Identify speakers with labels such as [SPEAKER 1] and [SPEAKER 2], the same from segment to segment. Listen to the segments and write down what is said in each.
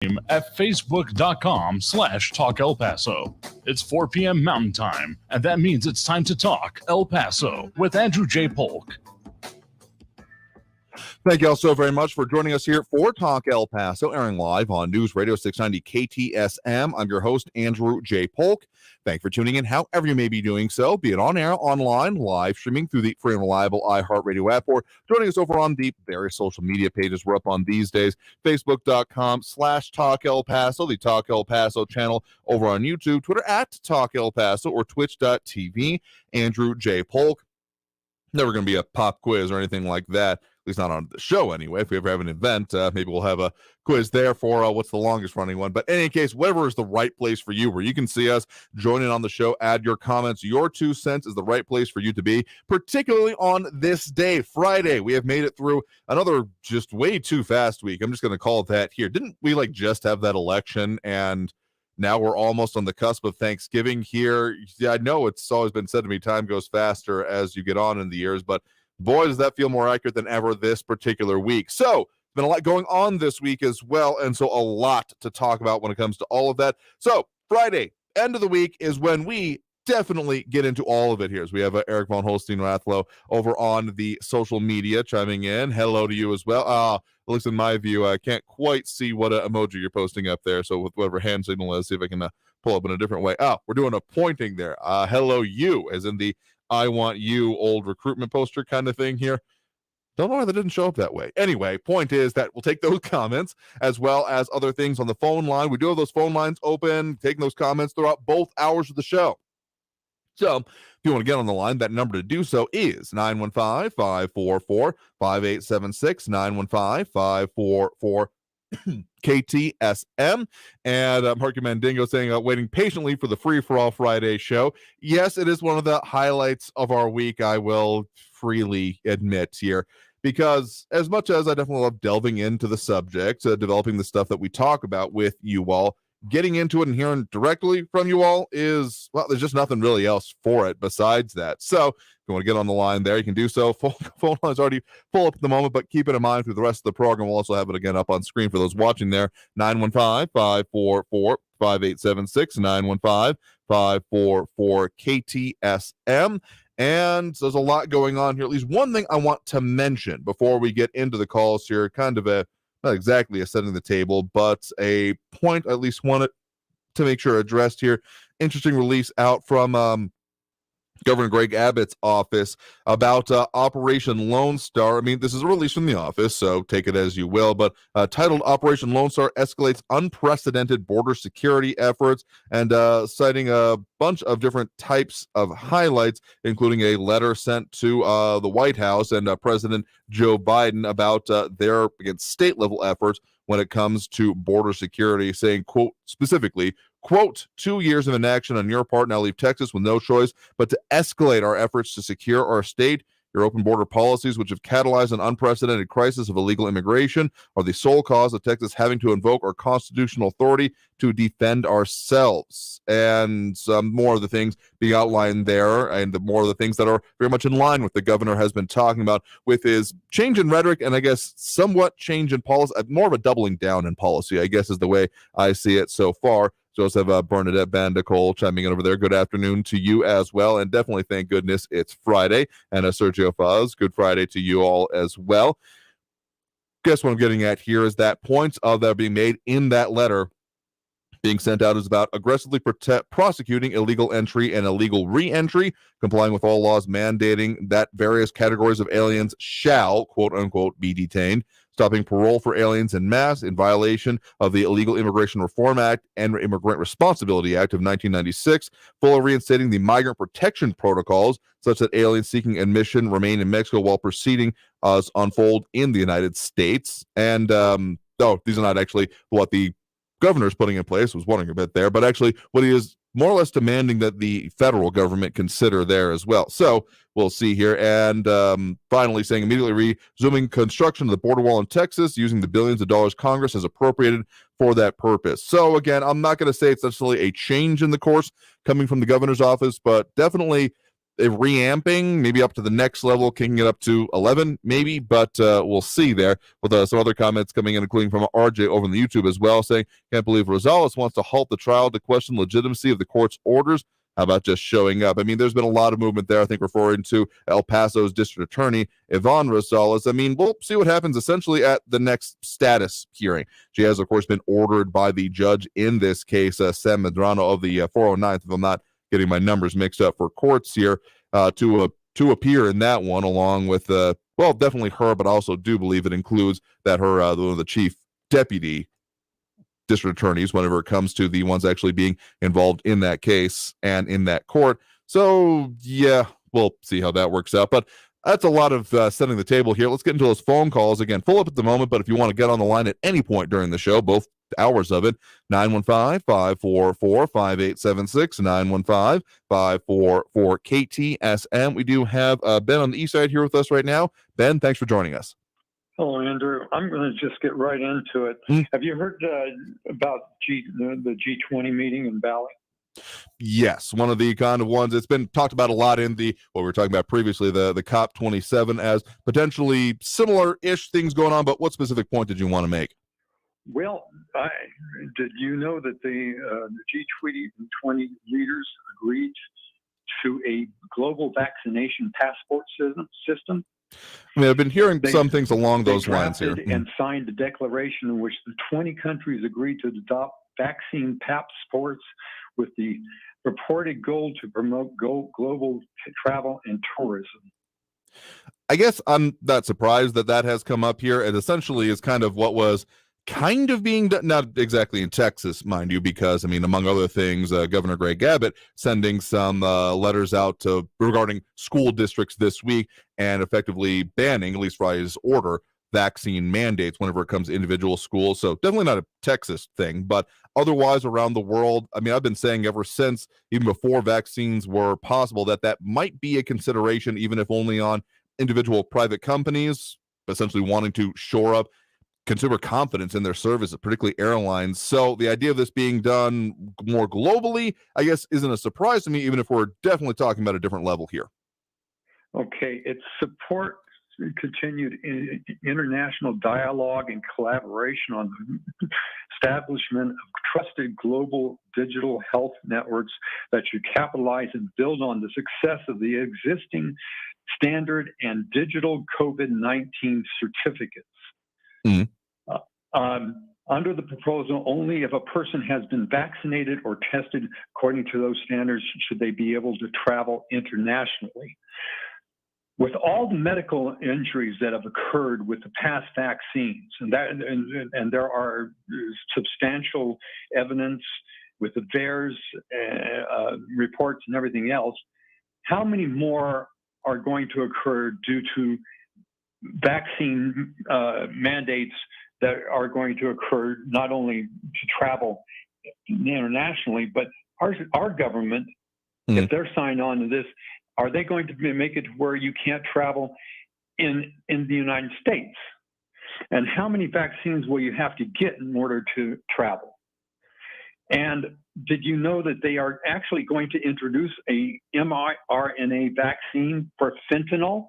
[SPEAKER 1] at facebook.com/Talk El Paso. It's 4 p.m. Mountain Time, and that means it's time to talk El Paso with Andrew J. Polk.
[SPEAKER 2] Thank you all so very much for joining us here for Talk El Paso, airing live on News Radio 690 KTSM. I'm your host, Andrew J. Polk. Thanks for tuning in, however you may be doing so, be it on air, online, live streaming through the free and reliable iHeartRadio app, or joining us over on the various social media pages we're up on these days, facebook.com/Talk El Paso, the Talk El Paso channel over on YouTube, Twitter @Talk El Paso, or twitch.tv, Andrew J. Polk. Never going to be a pop quiz or anything like that, at least not on the show anyway. If we ever have an event, maybe we'll have a quiz there for what's the longest running one. But in any case, whatever is the right place for you, where you can see us, join in on the show, add your comments. Your 2 cents is the right place for you to be, particularly on this day, Friday. We have made it through another just way too fast week. I'm just going to call it that here. Didn't we just have that election, and now we're almost on the cusp of Thanksgiving here? Yeah, I know it's always been said to me, time goes faster as you get on in the years, but boy, does that feel more accurate than ever this particular week. So, there's been a lot going on this week as well, and so a lot to talk about when it comes to all of that. So, Friday, end of the week, is when we definitely get into all of it here. So we have Eric von Holstein-Rathlow over on the social media chiming in. Hello to you as well. At least in my view, I can't quite see what emoji you're posting up there. So with whatever hand signal is, see if I can pull up in a different way. We're doing a pointing there. Hello you, as in the I want you old recruitment poster kind of thing here. Don't know why that didn't show up that way. Anyway, point is that we'll take those comments as well as other things on the phone line. We do have those phone lines open, taking those comments throughout both hours of the show. So if you want to get on the line, that number to do so is 915-544-5876, 915-544-KTSM. And Marky Mandingo saying, waiting patiently for the Free For All Friday show. Yes, it is one of the highlights of our week, I will freely admit here, because as much as I definitely love delving into the subject, developing the stuff that we talk about with you all, getting into it and hearing directly from you all is, well, there's just nothing really else for it besides that. So if you want to get on the line there, you can do so. Phone line's already full up at the moment, but keep it in mind through the rest of the program. We'll also have it again up on screen for those watching there. 915-544-5876, 915-544-KTSM. And there's a lot going on here. At least one thing I want to mention before we get into the calls here, kind of not exactly a setting the table, but a point I at least wanted to make sure addressed here. Interesting release out from Governor Greg Abbott's office about Operation Lone Star. I mean, this is a release from the office, so take it as you will, but titled Operation Lone Star Escalates Unprecedented Border Security Efforts, and citing a bunch of different types of highlights, including a letter sent to the White House and President Joe Biden about their, again, state-level efforts when it comes to border security, saying, quote, specifically, quote, 2 years of inaction on your part now leave Texas with no choice but to escalate our efforts to secure our state. Your open border policies, which have catalyzed an unprecedented crisis of illegal immigration, are the sole cause of Texas having to invoke our constitutional authority to defend ourselves. And some more of the things being outlined there, and the more of the things that are very much in line with the governor has been talking about with his change in rhetoric, and I guess somewhat change in policy, more of a doubling down in policy, I guess is the way I see it so far. Joseph Bernadette Bandicole chiming in over there. Good afternoon to you as well. And definitely, thank goodness, it's Friday. And Sergio Faz, good Friday to you all as well. Guess what I'm getting at here is that points of that are being made in that letter being sent out is about aggressively prosecuting illegal entry and illegal re-entry, complying with all laws mandating that various categories of aliens shall, quote unquote, be detained, stopping parole for aliens en masse in violation of the Illegal Immigration Reform Act and Immigrant Responsibility Act of 1996, fully reinstating the migrant protection protocols such that aliens seeking admission remain in Mexico while proceeding unfold in the United States. And, these are not actually what the governor's putting in place. I was wondering a bit there, but actually what he is more or less demanding that the federal government consider there as well. So we'll see here. And finally saying immediately resuming construction of the border wall in Texas using the billions of dollars Congress has appropriated for that purpose. So again, I'm not going to say it's necessarily a change in the course coming from the governor's office, but definitely reamping, maybe up to the next level, kicking it up to 11, maybe, but we'll see there. With some other comments coming in, including from RJ over on the YouTube as well, saying, can't believe Rosales wants to halt the trial to question legitimacy of the court's orders. How about just showing up? I mean, there's been a lot of movement there, I think, referring to El Paso's district attorney, Yvonne Rosales. I mean, we'll see what happens essentially at the next status hearing. She has, of course, been ordered by the judge in this case, Sam Medrano of the 409th, if I'm not getting my numbers mixed up for courts here, to appear in that one, along with, well, definitely her, but I also do believe it includes that her, the chief deputy district attorneys whenever it comes to the ones actually being involved in that case and in that court. So, yeah, we'll see how that works out. But that's a lot of setting the table here. Let's get into those phone calls. Again, full up at the moment, but if you want to get on the line at any point during the show, both hours of it, 915-544-5876, 915-544-KTSM. We do have Ben on the east side here with us right now. Ben, thanks for joining us.
[SPEAKER 3] Hello, Andrew. I'm going to just get right into it. Have you heard about the G20 meeting in Bali?
[SPEAKER 2] Yes, one of the kind of ones that's been talked about a lot in the, what we were talking about previously, the COP27, as potentially similar-ish things going on, but what specific point did you want to make?
[SPEAKER 3] Well, did you know that the G20 leaders agreed to a global vaccination passport system?
[SPEAKER 2] I mean, I've been hearing some things along those lines here.
[SPEAKER 3] And signed a declaration in which the 20 countries agreed to adopt vaccine passports with the purported goal to promote global travel and tourism.
[SPEAKER 2] I guess I'm not surprised that that has come up here. It essentially is kind of what was kind of being done, not exactly in Texas, mind you, because, I mean, among other things, Governor Greg Abbott sending some letters out regarding school districts this week and effectively banning, at least by his order, vaccine mandates whenever it comes to individual schools. So definitely not a Texas thing, but otherwise around the world, I mean, I've been saying ever since, even before vaccines were possible, that might be a consideration, even if only on individual private companies, essentially wanting to shore up consumer confidence in their services, particularly airlines. So the idea of this being done more globally, I guess, isn't a surprise to me, even if we're definitely talking about a different level here.
[SPEAKER 3] Okay, it's support continued international dialogue and collaboration on the establishment of trusted global digital health networks that should capitalize and build on the success of the existing standard and digital COVID-19 certificates. Mm-hmm. Under the proposal, only if a person has been vaccinated or tested according to those standards should they be able to travel internationally. With all the medical injuries that have occurred with the past vaccines, and there are substantial evidence with the VAERS reports and everything else, how many more are going to occur due to vaccine mandates that are going to occur not only to travel internationally, but our government, if they're signed on to this, are they going to make it to where you can't travel in the United States? And how many vaccines will you have to get in order to travel? And did you know that they are actually going to introduce a mRNA vaccine for fentanyl?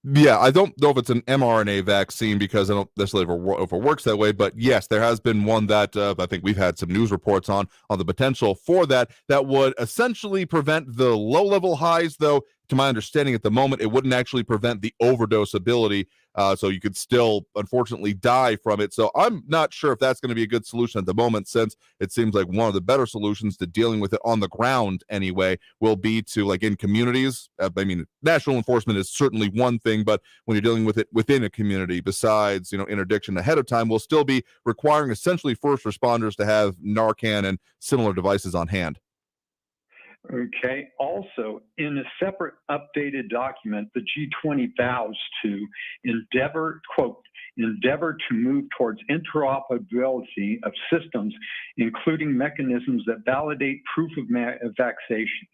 [SPEAKER 2] Yeah, I don't know if it's an mRNA vaccine because I don't necessarily know if it works that way, but yes, there has been one that I think we've had some news reports on the potential for that would essentially prevent the low-level highs, though, to my understanding at the moment, it wouldn't actually prevent the overdose ability, so you could still, unfortunately, die from it. So I'm not sure if that's going to be a good solution at the moment, since it seems like one of the better solutions to dealing with it on the ground anyway will be to, like, in communities. I mean, national enforcement is certainly one thing, but when you're dealing with it within a community, besides, interdiction ahead of time, we'll still be requiring essentially first responders to have Narcan and similar devices on hand.
[SPEAKER 3] Okay. Also, in a separate updated document, the G20 vows to endeavor to move towards interoperability of systems, including mechanisms that validate proof of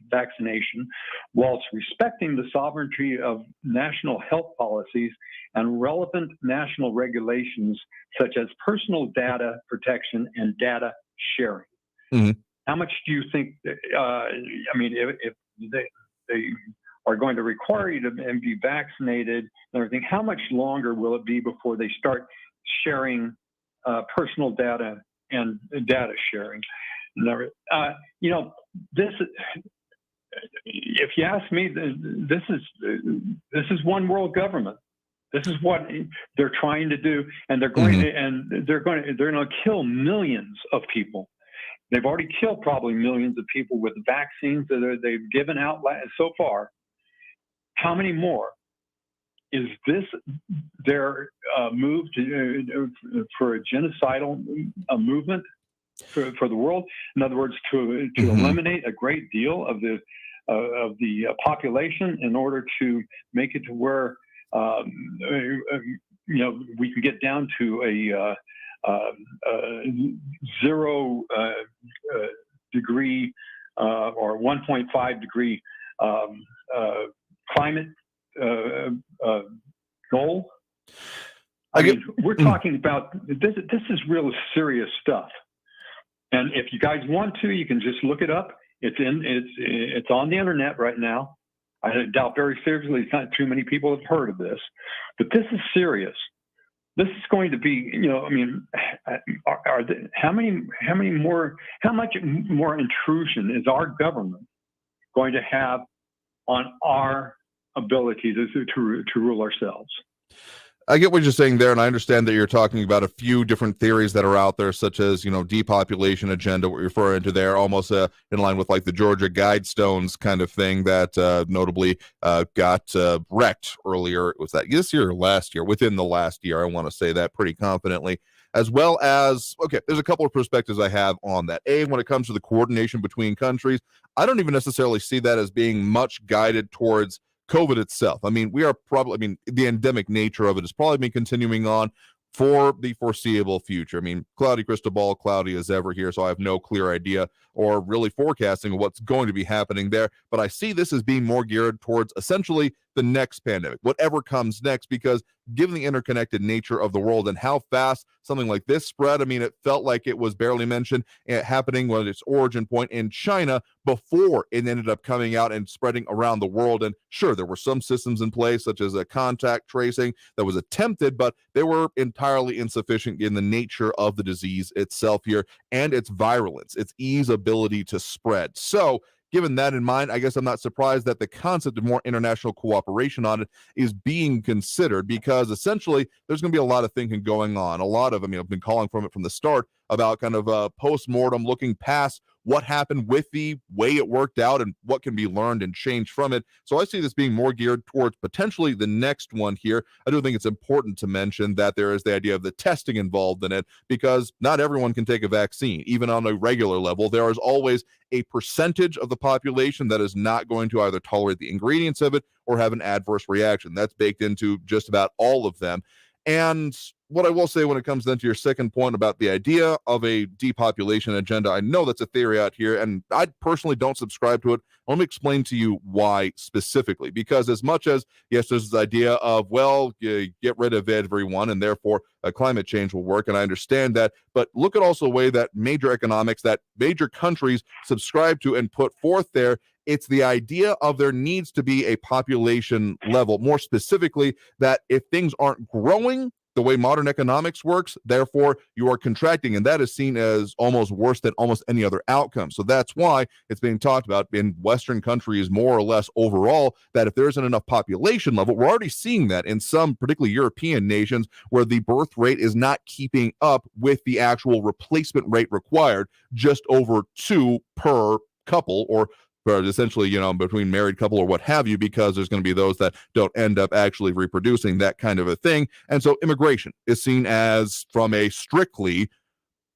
[SPEAKER 3] vaccination, whilst respecting the sovereignty of national health policies and relevant national regulations, such as personal data protection and data sharing. Mm-hmm. How much do you think, if they are going to require you to be vaccinated and everything, how much longer will it be before they start sharing personal data and data sharing? This, if you ask me, this is one world government. This is what they're trying to do, and they're going to kill millions of people. They've already killed probably millions of people with the vaccines that they've given out so far. How many more? Is this their move for a genocidal movement for the world? In other words, to eliminate a great deal of the population in order to make it to where we can get down to a 0 degree or 1.5 degree climate goal. I mean, we're talking about this. This is real serious stuff. And if you guys want to, you can just look it up. It's on the internet right now. I doubt very seriously not too many people have heard of this, but this is serious. This is going to be, how much more intrusion is our government going to have on our ability to rule ourselves?
[SPEAKER 2] I get what you're saying there, and I understand that you're talking about a few different theories that are out there, such as, depopulation agenda, what you're referring to there, almost in line with like the Georgia Guidestones kind of thing that notably got wrecked earlier. Was that this year or last year? Within the last year, I want to say that pretty confidently. As well as, there's a couple of perspectives I have on that. When it comes to the coordination between countries, I don't even necessarily see that as being much guided towards COVID itself. I mean, the endemic nature of it has probably been continuing on for the foreseeable future. I mean, cloudy crystal ball, cloudy as ever here, so I have no clear idea or really forecasting what's going to be happening there. But I see this as being more geared towards essentially the next pandemic, whatever comes next, because given the interconnected nature of the world and how fast something like this spread, I mean, it felt like it was barely mentioned happening with its origin point in China before it ended up coming out and spreading around the world. And sure, there were some systems in place, such as a contact tracing that was attempted, but they were entirely insufficient in the nature of the disease itself here and its virulence, its ease ability to spread. So given that in mind, I guess I'm not surprised that the concept of more international cooperation on it is being considered, because essentially there's going to be a lot of thinking going on. I've been calling from it from the start about kind of post-mortem, looking past what happened with the way it worked out and what can be learned and changed from it. So I see this being more geared towards potentially the next one here. I do think it's important to mention that there is the idea of the testing involved in it, because not everyone can take a vaccine. Even on a regular level, there is always a percentage of the population that is not going to either tolerate the ingredients of it or have an adverse reaction. That's baked into just about all of them. And what I will say when it comes then to your second point about the idea of a depopulation agenda, I know that's a theory out here, and I personally don't subscribe to it. Let me explain to you why specifically. Because as much as, yes, there's this idea of, get rid of everyone, and therefore climate change will work, and I understand that, but look at also the way that major economics, that major countries subscribe to and put forth there. It's the idea of there needs to be a population level, more specifically, that if things aren't growing the way modern economics works, therefore you are contracting, and that is seen as almost worse than almost any other outcome. So that's why it's being talked about in Western countries more or less overall, that if there isn't enough population level, we're already seeing that in some particularly European nations where the birth rate is not keeping up with the actual replacement rate required, just over 2 per couple, or essentially, between married couple or what have you, because there's going to be those that don't end up actually reproducing, that kind of a thing. And so immigration is seen as, from a strictly,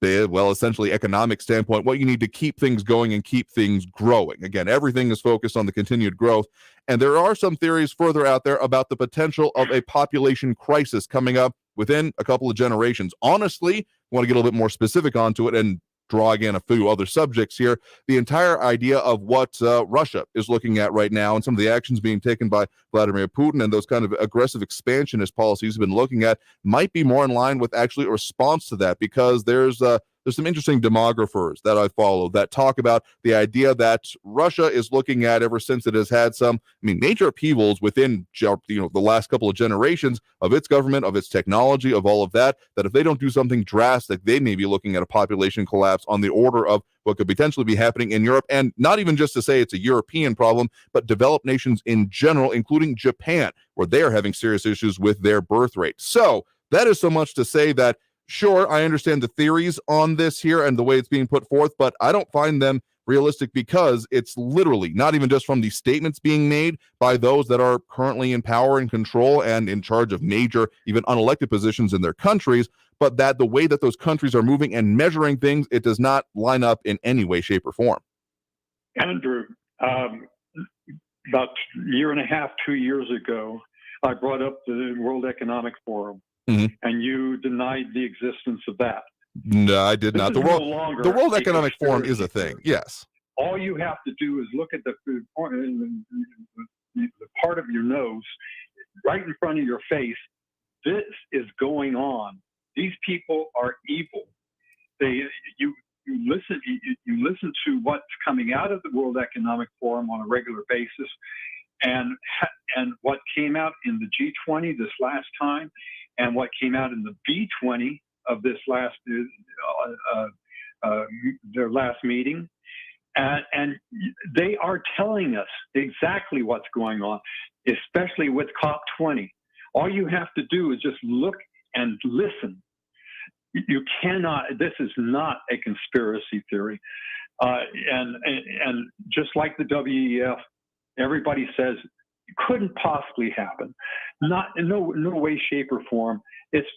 [SPEAKER 2] essentially economic standpoint, what you need to keep things going and keep things growing. Again, everything is focused on the continued growth. And there are some theories further out there about the potential of a population crisis coming up within a couple of generations. Honestly, I want to get a little bit more specific onto it and draw again a few other subjects here. The entire idea of what Russia is looking at right now and some of the actions being taken by Vladimir Putin and those kind of aggressive expansionist policies have been looking at might be more in line with actually a response to that, because there's there's some interesting demographers that I follow that talk about the idea that Russia is looking at, ever since it has had some, major upheavals within, the last couple of generations of its government, of its technology, of all of that, that if they don't do something drastic, they may be looking at a population collapse on the order of what could potentially be happening in Europe. And not even just to say it's a European problem, but developed nations in general, including Japan, where they are having serious issues with their birth rate. So that is so much to say that, sure, I understand the theories on this here and the way it's being put forth, but I don't find them realistic, because it's literally not even just from the statements being made by those that are currently in power and control and in charge of major, even unelected positions in their countries, but that the way that those countries are moving and measuring things, it does not line up in any way, shape, or form.
[SPEAKER 3] Andrew, about a year and a half, 2 years ago, I brought up the World Economic Forum, and you denied the existence of that.
[SPEAKER 2] No, I did not. The World Economic Forum is a thing. Yes.
[SPEAKER 3] All you have to do is look at the part of your nose right in front of your face. This is going on. These people are evil. You listen to what's coming out of the World Economic Forum on a regular basis, and what came out in the G20 this last time, and what came out in the B20 of this their last meeting, and they are telling us exactly what's going on, especially with COP20. All you have to do is just look and listen. You cannot. This is not a conspiracy theory, and just like the WEF, everybody says it couldn't possibly happen. Not in no way, shape, or form. It's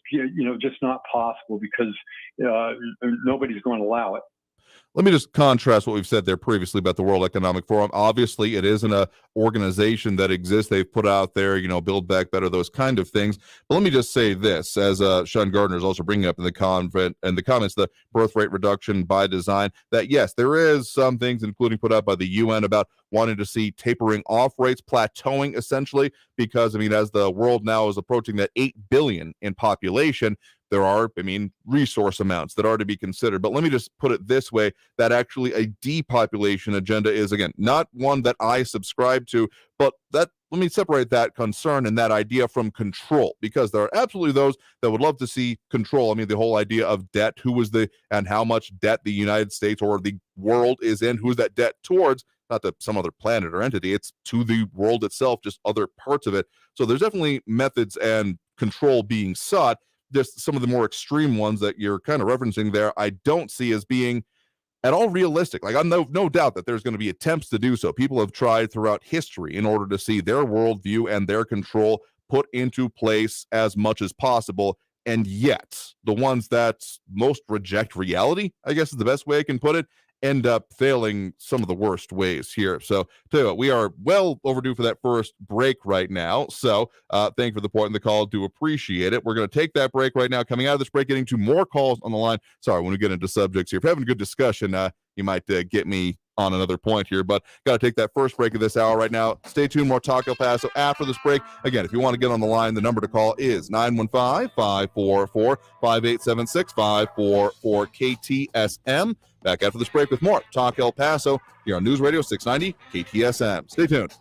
[SPEAKER 3] just not possible, because nobody's going to allow it.
[SPEAKER 2] Let me just contrast what we've said there previously about the World Economic Forum. Obviously, it isn't an organization that exists. They've put out there, Build Back Better, those kind of things. But let me just say this, as Sean Gardner is also bringing up in the comments, the birth rate reduction by design, that yes, there is some things, including put out by the UN, about wanting to see tapering off rates, plateauing essentially, because, as the world now is approaching that 8 billion in population, there are, resource amounts that are to be considered. But let me just put it this way, that actually a depopulation agenda is, again, not one that I subscribe to, but let me separate that concern and that idea from control, because there are absolutely those that would love to see control. The whole idea of debt, and how much debt the United States or the world is in, who's that debt towards, not to some other planet or entity, it's to the world itself, just other parts of it. So there's definitely methods and control being sought. Just some of the more extreme ones that you're kind of referencing there, I don't see as being at all realistic. Like, I'm no doubt that there's going to be attempts to do so. People have tried throughout history in order to see their worldview and their control put into place as much as possible. And yet, the ones that most reject reality, I guess is the best way I can put it, end up failing some of the worst ways here. So, tell you what, we are well overdue for that first break right now. So, thank you for the point in the call. Do appreciate it. We're going to take that break right now. Coming out of this break, getting to more calls on the line. Sorry, when we get into subjects here, if you're having a good discussion, you might get me on another point here, but got to take that first break of this hour right now. Stay tuned, more Talk El Paso after this break. Again, if you want to get on the line, the number to call is 915-544-5876, 544-KTSM. Back after this break with more Talk El Paso here on News Radio 690 KTSM. Stay tuned.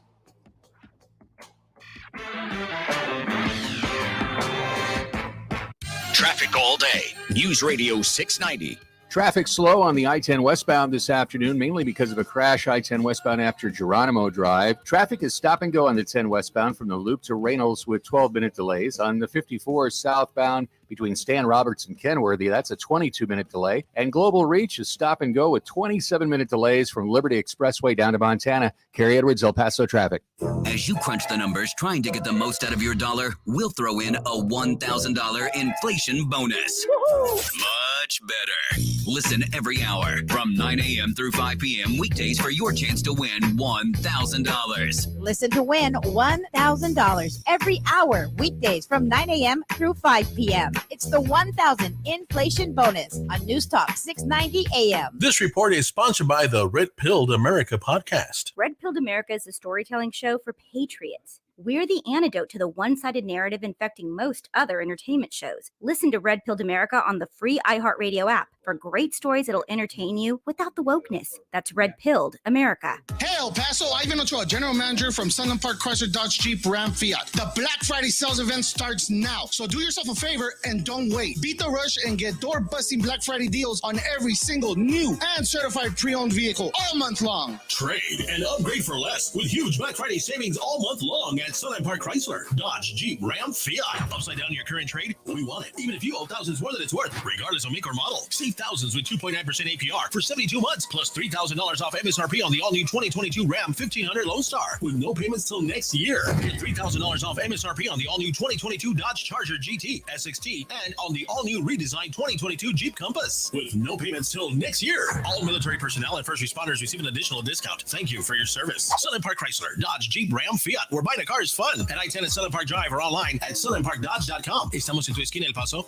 [SPEAKER 4] Traffic all day. News Radio 690.
[SPEAKER 5] Traffic slow on the I-10 westbound this afternoon, mainly because of a crash I-10 westbound after Geronimo Drive. Traffic is stop and go on the 10 westbound from the Loop to Reynolds with 12-minute delays. On the 54 southbound between Stan Roberts and Kenworthy, that's a 22-minute delay. And Global Reach is stop and go with 27-minute delays from Liberty Expressway down to Montana. Kerry Edwards, El Paso traffic.
[SPEAKER 4] As you crunch the numbers trying to get the most out of your dollar, we'll throw in a $1,000 inflation bonus. Woo-hoo! Much better. Listen every hour from 9 a.m. through 5 p.m. weekdays for your chance to win $1,000.
[SPEAKER 6] Listen to win $1,000 every hour, weekdays from 9 a.m. through 5 p.m. It's the 1,000 inflation bonus on News Talk 690 AM.
[SPEAKER 7] This report is sponsored by the Red Pilled America podcast.
[SPEAKER 8] Red Pilled America is a storytelling show for patriots. We're the antidote to the one-sided narrative infecting most other entertainment shows. Listen to Red Pilled America on the free iHeartRadio app. for great stories that'll entertain you without the wokeness. That's Red Pilled America.
[SPEAKER 9] Hey, El Paso, Ivan Ochoa, General Manager from Sunland Park Chrysler Dodge Jeep Ram Fiat. The Black Friday sales event starts now, so do yourself a favor and don't wait. Beat the rush and get door-busting Black Friday deals on every single new and certified pre-owned vehicle all month long.
[SPEAKER 7] Trade and upgrade for less with huge Black Friday savings all month long at Sunland Park Chrysler, Dodge, Jeep, Ram, Fiat. Upside down your current trade? We want it. Even if you owe thousands more than it's worth, regardless of make or model. Save thousands with 2.9% APR for 72 months, plus $3,000 off MSRP on the all-new 2022 Ram 1500 Lone Star with no payments till next year. Get $3,000 off MSRP on the all-new 2022 Dodge Charger GT, SXT, and on the all-new redesigned 2022 Jeep Compass with no payments till next year. All military personnel and first responders receive an additional discount. Thank you for your service. Sunland Park Chrysler, Dodge, Jeep, Ram, Fiat. Where buying a car is fun. At I-10 at Sunland Park Drive or online at sunlandparkdodge.com. Estamos en tu esquina El Paso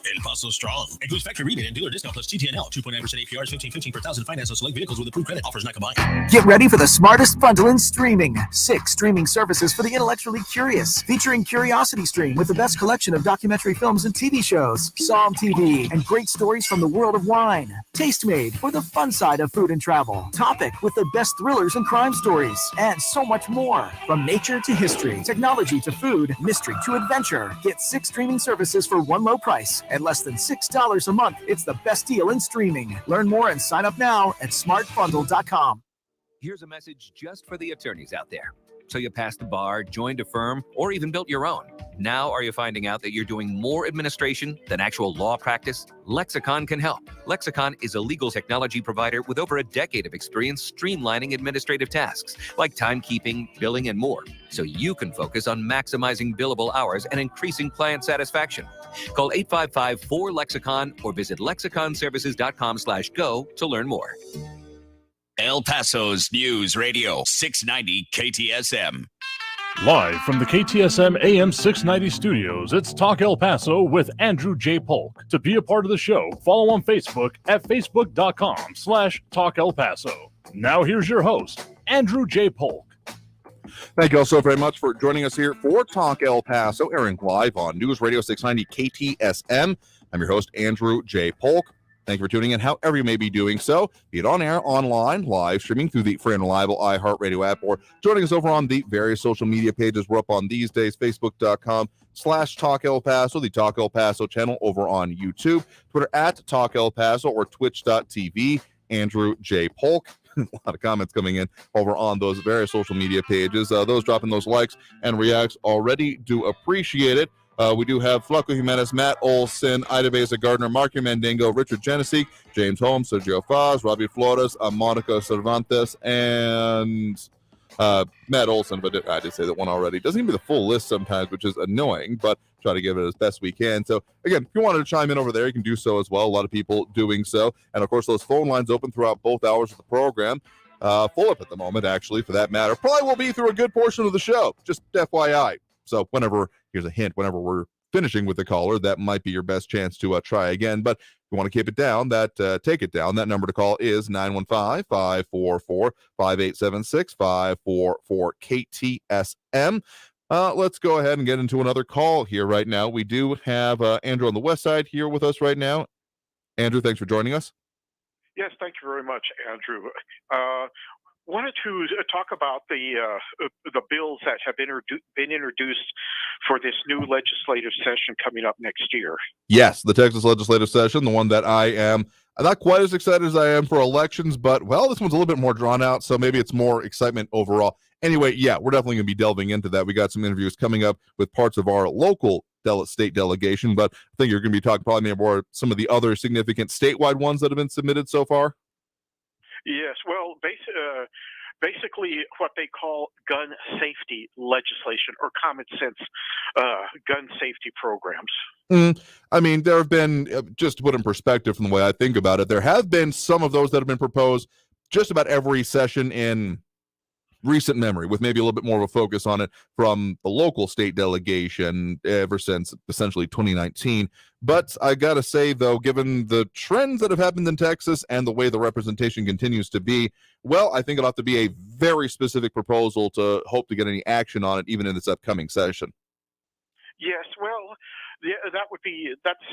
[SPEAKER 7] Strong. Includes factory rebate and dealer discount plus TTNL. 2.9% APR is $15.15 per thousand finance on select vehicles with approved credit. Offers not combined.
[SPEAKER 10] Get ready for the smartest bundle in streaming. 6 streaming services for the intellectually curious. Featuring Curiosity Stream with the best collection of documentary films and TV shows. Psalm TV and great stories from the world of wine. Taste Made for the fun side of food and travel. Topic with the best thrillers and crime stories. And so much more. From nature to history, technology to food, mystery to adventure. Get 6 streaming services for one low price at less than $6 a month. It's the best deal in streaming. Learn more and sign up now at smartbundle.com.
[SPEAKER 11] Here's a message just for the attorneys out there. So you passed the bar, joined a firm, or even built your own. Now are you finding out that you're doing more administration than actual law practice? Lexicon can help. Lexicon is a legal technology provider with over a decade of experience streamlining administrative tasks like timekeeping, billing, and more, so you can focus on maximizing billable hours and increasing client satisfaction. Call 855-4-LEXICON or visit lexiconservices.com/go to learn more.
[SPEAKER 4] El Paso's News Radio 690 KTSM.
[SPEAKER 1] Live from the KTSM AM 690 studios, it's Talk El Paso with Andrew J. Polk. To be a part of the show, follow on Facebook at facebook.com/Talk El Paso. Now here's your host, Andrew J. Polk.
[SPEAKER 2] Thank you all so very much for joining us here for Talk El Paso, airing live on News Radio 690 KTSM. I'm your host, Andrew J. Polk. Thank you for tuning in, however you may be doing so, be it on air, online, live streaming through the free and reliable iHeartRadio app, or joining us over on the various social media pages we're up on these days, facebook.com/Talk El Paso, the Talk El Paso channel over on YouTube, Twitter at Talk El Paso, or twitch.tv, Andrew J. Polk. A lot of comments coming in over on those various social media pages. Those dropping those likes and reacts already do appreciate it. We do have Flaco Jimenez, Matt Olson, Ida Beza Gardner, Marky Mandingo, Richard Genesee, James Holmes, Sergio Faz, Robbie Flores, Monica Cervantes, and Matt Olson, but I did say that one already. Doesn't even be the full list sometimes, which is annoying, but try to give it as best we can. So, again, if you wanted to chime in over there, you can do so as well. A lot of people doing so. And, of course, those phone lines open throughout both hours of the program. Full up at the moment, actually, for that matter. Probably will be through a good portion of the show, just FYI. So here's a hint, whenever we're finishing with the caller, that might be your best chance to try again. But if you want to keep it down, take it down. That number to call is 915-544-5876, 544-KTSM. Let's go ahead and get into another call here right now. We do have Andrew on the west side here with us right now. Andrew, thanks for joining us.
[SPEAKER 12] Yes, thank you very much, Andrew. Wanted to talk about the bills that have been introduced for this new legislative session coming up next year.
[SPEAKER 2] Yes, the Texas legislative session, the one that I am not quite as excited as I am for elections, but, well, this one's a little bit more drawn out, so maybe it's more excitement overall. Anyway, yeah, we're definitely going to be delving into that. We got some interviews coming up with parts of our local state delegation, but I think you're going to be talking probably more some of the other significant statewide ones that have been submitted so far.
[SPEAKER 12] Yes, well, basically what they call gun safety legislation or common sense gun safety programs.
[SPEAKER 2] I mean, there have been, just to put in perspective from the way I think about it, there have been some of those that have been proposed just about every session in recent memory, with maybe a little bit more of a focus on it from the local state delegation ever since essentially 2019. But I gotta say, though, given the trends that have happened in Texas and the way the representation continues to be, well, I think it'll have to be a very specific proposal to hope to get any action on it, even in this upcoming session.
[SPEAKER 12] Yes, well, Yeah, that's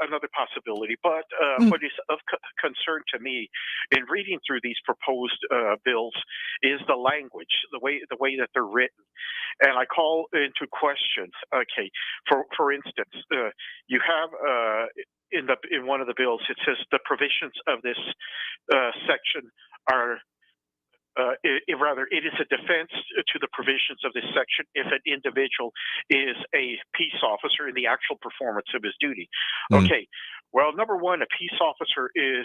[SPEAKER 12] another possibility. But what is of concern to me in reading through these proposed bills is the language, the way that they're written, and I call into question. Okay, for instance, you have in one of the bills it says the provisions of this section are. It is a defense to the provisions of this section if an individual is a peace officer in the actual performance of his duty. Okay, well, number one, a peace officer is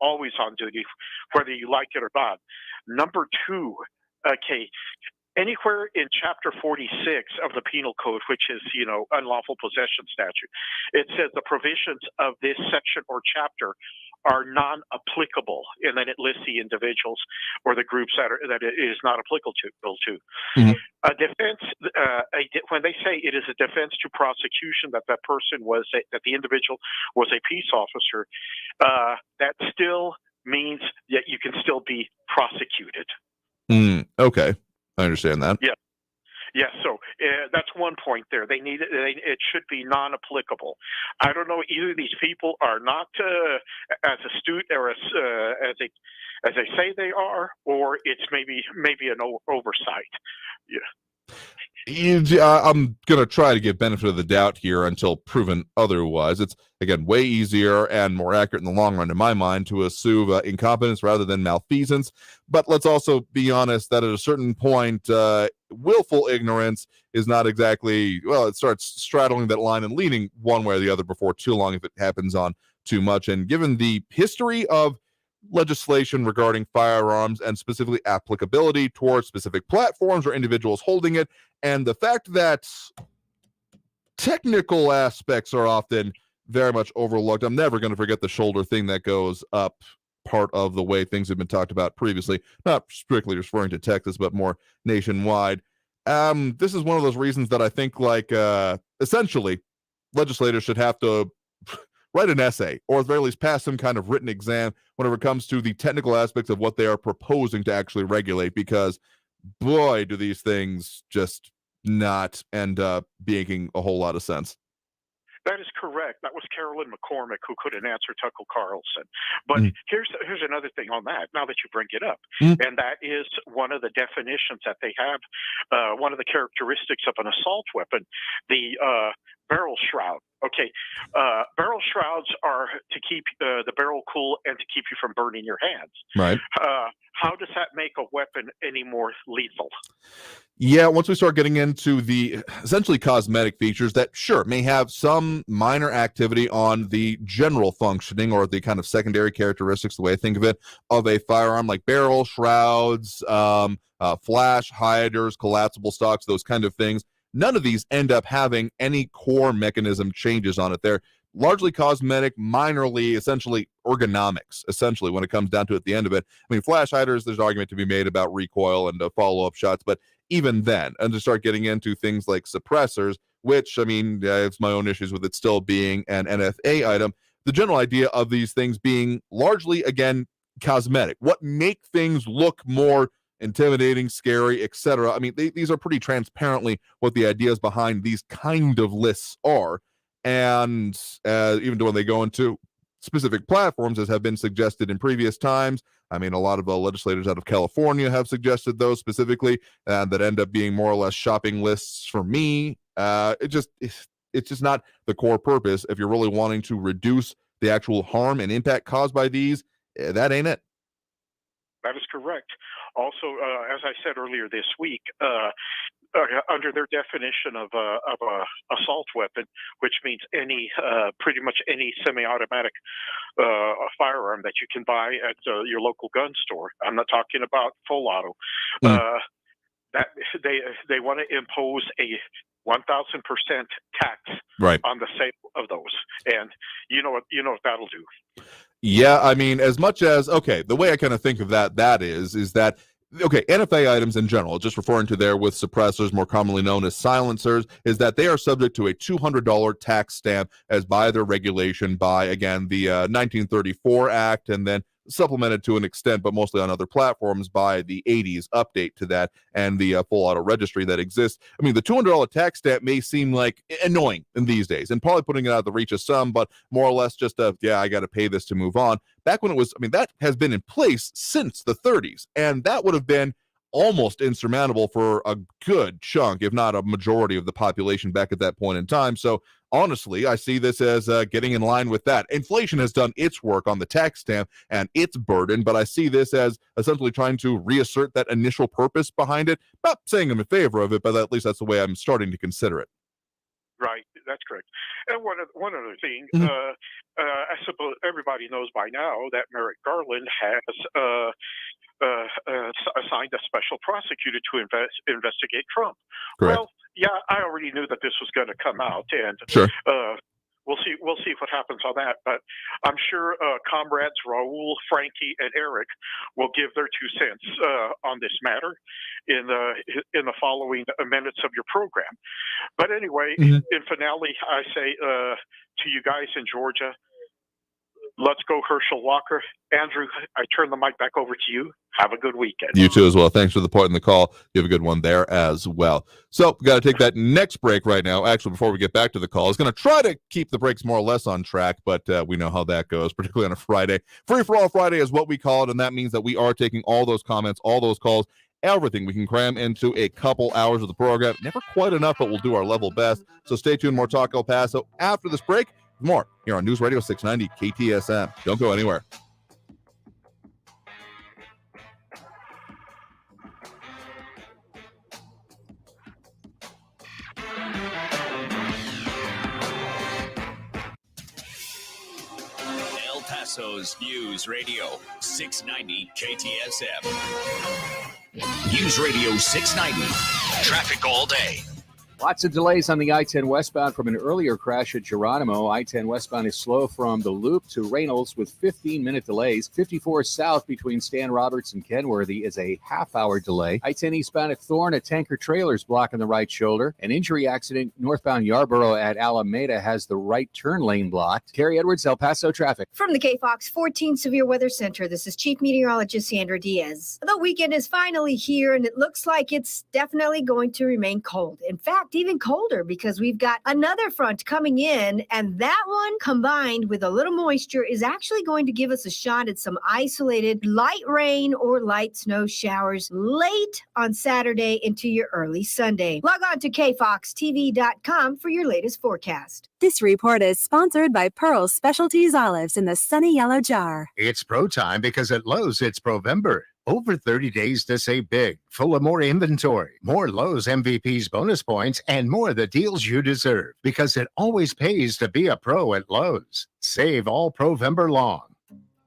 [SPEAKER 12] always on duty, whether you like it or not. Number two, okay, anywhere in Chapter 46 of the Penal Code, which is, unlawful possession statute, it says the provisions of this section or chapter are non-applicable, and then it lists the individuals or the groups that it is not applicable to. A defense, when they say it is a defense to prosecution that that the individual was a peace officer, that still means that you can still be prosecuted.
[SPEAKER 2] Okay, I understand that.
[SPEAKER 12] Yeah. Yeah, so that's one point there. It should be non-applicable. I don't know, either these people are not as astute or as they say they are, or it's maybe an oversight. Yeah.
[SPEAKER 2] I'm going to try to give benefit of the doubt here until proven otherwise. It's, again, way easier and more accurate in the long run, in my mind, to assume incompetence rather than malfeasance. But let's also be honest that at a certain point, willful ignorance is not exactly, well, it starts straddling that line and leaning one way or the other before too long if it happens on too much. And given the history of legislation regarding firearms and specifically applicability towards specific platforms or individuals holding it, and the fact that technical aspects are often very much overlooked. I'm never going to forget the shoulder thing that goes up, part of the way things have been talked about previously, not strictly referring to Texas, but more nationwide. This is one of those reasons that I think, essentially, legislators should have to write an essay, or at the very least pass some kind of written exam whenever it comes to the technical aspects of what they are proposing to actually regulate, because boy, do these things just not end up making a whole lot of sense.
[SPEAKER 12] That is correct. That was Carolyn McCormick who couldn't answer Tucker Carlson. But here's another thing on that, now that you bring it up, and that is one of the definitions that they have, one of the characteristics of an assault weapon, the barrel shroud. Okay, barrel shrouds are to keep the barrel cool and to keep you from burning your hands.
[SPEAKER 2] Right.
[SPEAKER 12] How does that make a weapon any more lethal?
[SPEAKER 2] Yeah, once we start getting into the essentially cosmetic features that, sure, may have some minor activity on the general functioning or the kind of secondary characteristics, the way I think of it, of a firearm, like barrel shrouds, flash hiders, collapsible stocks, those kind of things. None of these end up having any core mechanism changes on it. They're largely cosmetic, minorly, essentially ergonomics, essentially, when it comes down to it at the end of it. I mean, flash hiders, there's an argument to be made about recoil and follow-up shots, but even then, and to start getting into things like suppressors, which, I mean, I have my own issues with it still being an NFA item, the general idea of these things being largely, again, cosmetic. What make things look more intimidating, scary, etc. I mean, these are pretty transparently what the ideas behind these kind of lists are. And even when they go into specific platforms, as have been suggested in previous times, I mean, a lot of legislators out of California have suggested those specifically, that end up being more or less shopping lists for me. It's just not the core purpose. If you're really wanting to reduce the actual harm and impact caused by these, that ain't it.
[SPEAKER 12] That is correct. Also, as I said earlier this week, under their definition of a assault weapon, which means pretty much any semi-automatic firearm that you can buy at your local gun store. I'm not talking about full auto. That they want to impose a 1,000% tax on the sale of those, and you know what that'll do.
[SPEAKER 2] Yeah, I mean, as much as, okay, the way I kind of think of that is that, okay, NFA items in general, just referring to there with suppressors, more commonly known as silencers, is that they are subject to a $200 tax stamp as by their regulation by, again, the 1934 Act, and then supplemented to an extent, but mostly on other platforms by the 80s update to that and the full auto registry that exists. I mean, the $200 tax stamp may seem like annoying in these days and probably putting it out of the reach of some, but more or less just I got to pay this to move on. Back when it was, I mean, that has been in place since the 30s, and that would have been almost insurmountable for a good chunk, if not a majority of the population back at that point in time. So honestly, I see this as getting in line with that. Inflation has done its work on the tax stamp and its burden, but I see this as essentially trying to reassert that initial purpose behind it. Not saying I'm in favor of it, but at least that's the way I'm starting to consider it.
[SPEAKER 12] Right, that's correct. And one other thing,
[SPEAKER 2] Mhm.
[SPEAKER 12] I suppose everybody knows by now that Merrick Garland has assigned a special prosecutor to investigate Trump.
[SPEAKER 2] Correct.
[SPEAKER 12] Well, yeah, I already knew that this was going to come out, and
[SPEAKER 2] Sure.
[SPEAKER 12] we'll see what happens on that. But I'm sure comrades Raul, Frankie, and Eric will give their 2 cents on this matter in the following minutes of your program. But anyway, in finale, I say to you guys in Georgia, let's go Herschel Walker. Andrew, I turn the mic back over to you. Have a good weekend.
[SPEAKER 2] You too as well. Thanks for the point in the call. You have a good one there as well. So we got to take that next break right now. Actually, before we get back to the call, I was going to try to keep the breaks more or less on track, but we know how that goes, particularly on a Friday. Free for all Friday is what we call it, and that means that we are taking all those comments, all those calls, everything we can cram into a couple hours of the program. Never quite enough, but we'll do our level best. So stay tuned. More Talk El Paso after this break. More here on News Radio 690 KTSM. Don't go anywhere.
[SPEAKER 7] El Paso's News Radio 690 KTSM. News Radio 690. Traffic all day.
[SPEAKER 5] Lots of delays on the I-10 westbound from an earlier crash at Geronimo. I-10 westbound is slow from the Loop to Reynolds with 15-minute delays. 54 south between Stan Roberts and Kenworthy is a half-hour delay. I-10 eastbound at Thorne, a tanker trailer is blocking the right shoulder. An injury accident northbound Yarborough at Alameda has the right turn lane blocked. Carrie Edwards, El Paso traffic.
[SPEAKER 13] From the KFOX 14 Severe Weather Center, this is Chief Meteorologist Sandra Diaz. The weekend is finally here, and it looks like it's definitely going to remain cold. In fact, even colder because we've got another front coming in, and that one combined with a little moisture is actually going to give us a shot at some isolated light rain or light snow showers late on Saturday into your early Sunday. Log on to kfoxtv.com for your latest forecast.
[SPEAKER 14] This report is sponsored by Pearl Specialties Olives in the sunny yellow jar.
[SPEAKER 15] It's pro time because at Lowe's it's Provember. Over 30 days to save big, full of more inventory, more Lowe's MVP's bonus points, and more of the deals you deserve. Because it always pays to be a pro at Lowe's. Save all Provember long.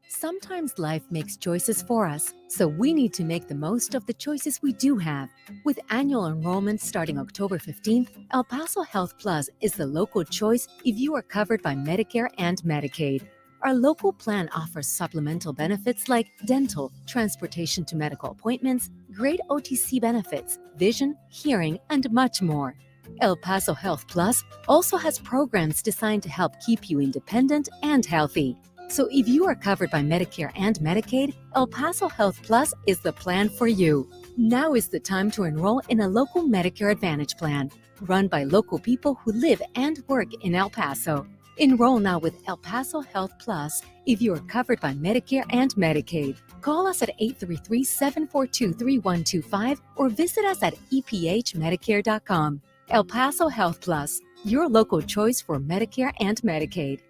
[SPEAKER 16] Sometimes life makes choices for us, so we need to make the most of the choices we do have. With annual enrollment starting October 15th, El Paso Health Plus is the local choice if you are covered by Medicare and Medicaid. Our local plan offers supplemental benefits like dental, transportation to medical appointments, great OTC benefits, vision, hearing, and much more. El Paso Health Plus also has programs designed to help keep you independent and healthy. So if you are covered by Medicare and Medicaid, El Paso Health Plus is the plan for you. Now is the time to enroll in a local Medicare Advantage plan, run by local people who live and work in El Paso. Enroll now with El Paso Health Plus if you are covered by Medicare and Medicaid. Call us at 833-742-3125 or visit us at ephmedicare.com. El Paso Health Plus, your local choice for Medicare and Medicaid.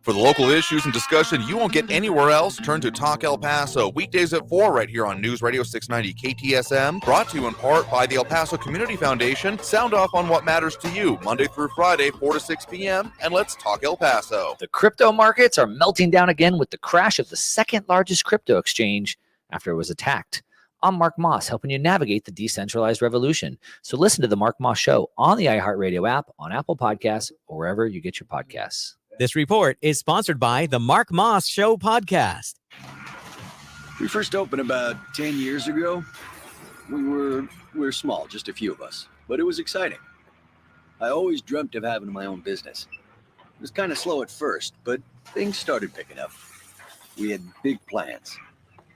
[SPEAKER 2] For the local issues and discussion you won't get anywhere else, turn to Talk El Paso, weekdays at 4 right here on News Radio 690 KTSM, brought to you in part by the El Paso Community Foundation. Sound off on what matters to you, Monday through Friday, 4 to 6 p.m., and let's talk El Paso.
[SPEAKER 17] The crypto markets are melting down again with the crash of the second largest crypto exchange after it was attacked. I'm Mark Moss, helping you navigate the decentralized revolution. So listen to The Mark Moss Show on the iHeartRadio app, on Apple Podcasts, or wherever you get your podcasts.
[SPEAKER 18] This report is sponsored by the Mark Moss Show podcast.
[SPEAKER 19] We first opened about 10 years ago. We were small, just a few of us, but it was exciting. I always dreamt of having my own business. It was kind of slow at first, but things started picking up. We had big plans.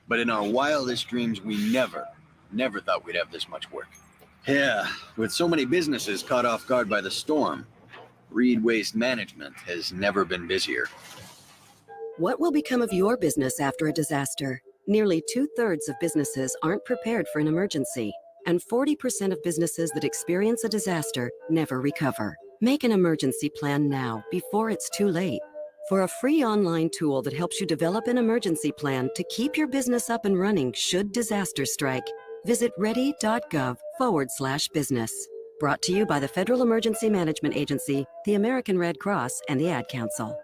[SPEAKER 19] But in our wildest dreams, we never thought we'd have this much work. Yeah, with so many businesses caught off guard by the storm, Reed Waste Management has never been busier.
[SPEAKER 20] What will become of your business after a disaster? Nearly 2/3 of businesses aren't prepared for an emergency, and 40% of businesses that experience a disaster never recover. Make an emergency plan now before it's too late. For a free online tool that helps you develop an emergency plan to keep your business up and running should disaster strike, visit ready.gov/business. Brought to you by the Federal Emergency Management Agency, the American Red Cross, and the Ad Council.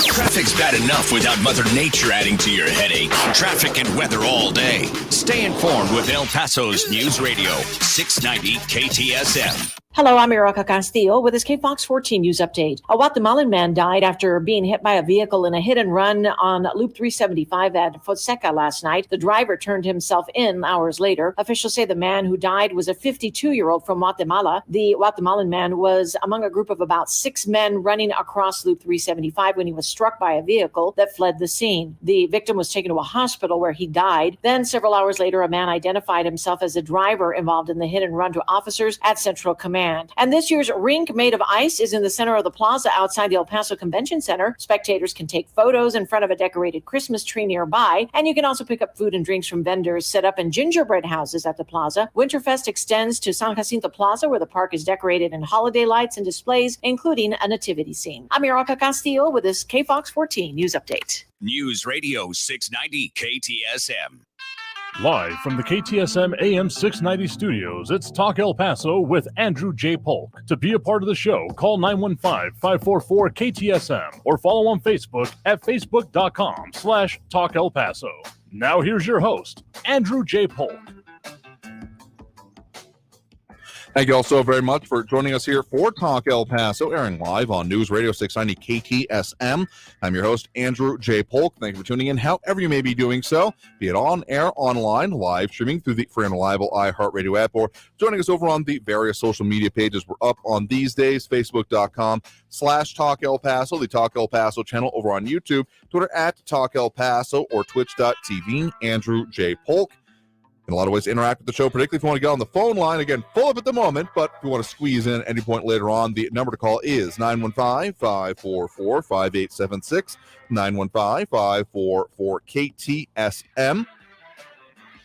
[SPEAKER 21] Traffic's bad enough without Mother Nature adding to your headache. Traffic and weather all day. Stay informed with El Paso's News Radio, 690 KTSM.
[SPEAKER 22] Hello, I'm Erica Castillo with this KFOX 14 News Update. A Guatemalan man died after being hit by a vehicle in a hit and run on Loop 375 at Fonseca last night. The driver turned himself in hours later. Officials say the man who died was a 52-year-old from Guatemala. The Guatemalan man was among a group of about 6 men running across Loop 375 when he was struck by a vehicle that fled the scene. The victim was taken to a hospital where he died. Then several hours later, a man identified himself as the driver involved in the hit and run to officers at Central Command. And this year's rink made of ice is in the center of the plaza outside the El Paso Convention Center. Spectators can take photos in front of a decorated Christmas tree nearby, and you can also pick up food and drinks from vendors set up in gingerbread houses at the plaza. Winterfest extends to San Jacinto Plaza, where the park is decorated in holiday lights and displays, including a nativity scene. I'm Erica Castillo with this KFOX 14 News Update.
[SPEAKER 21] News Radio 690 KTSM.
[SPEAKER 1] Live from the KTSM AM 690 studios, it's Talk El Paso with Andrew J. Polk. To be a part of the show, call 915-544-KTSM or follow on Facebook at facebook.com/Talk El Paso. Now here's your host, Andrew J. Polk.
[SPEAKER 2] Thank you all so very much for joining us here for Talk El Paso, airing live on News Radio 690 KTSM. I'm your host, Andrew J. Polk. Thank you for tuning in, however you may be doing so, be it on air, online, live streaming through the free and reliable iHeartRadio app, or joining us over on the various social media pages we're up on these days, facebook.com/Talk El Paso, the Talk El Paso channel over on YouTube, Twitter at Talk El Paso, or twitch.tv, Andrew J. Polk. In a lot of ways to interact with the show, particularly if you want to get on the phone line. Again, full up at the moment, but if you want to squeeze in at any point later on, the number to call is 915-544-5876, 915-544-KTSM.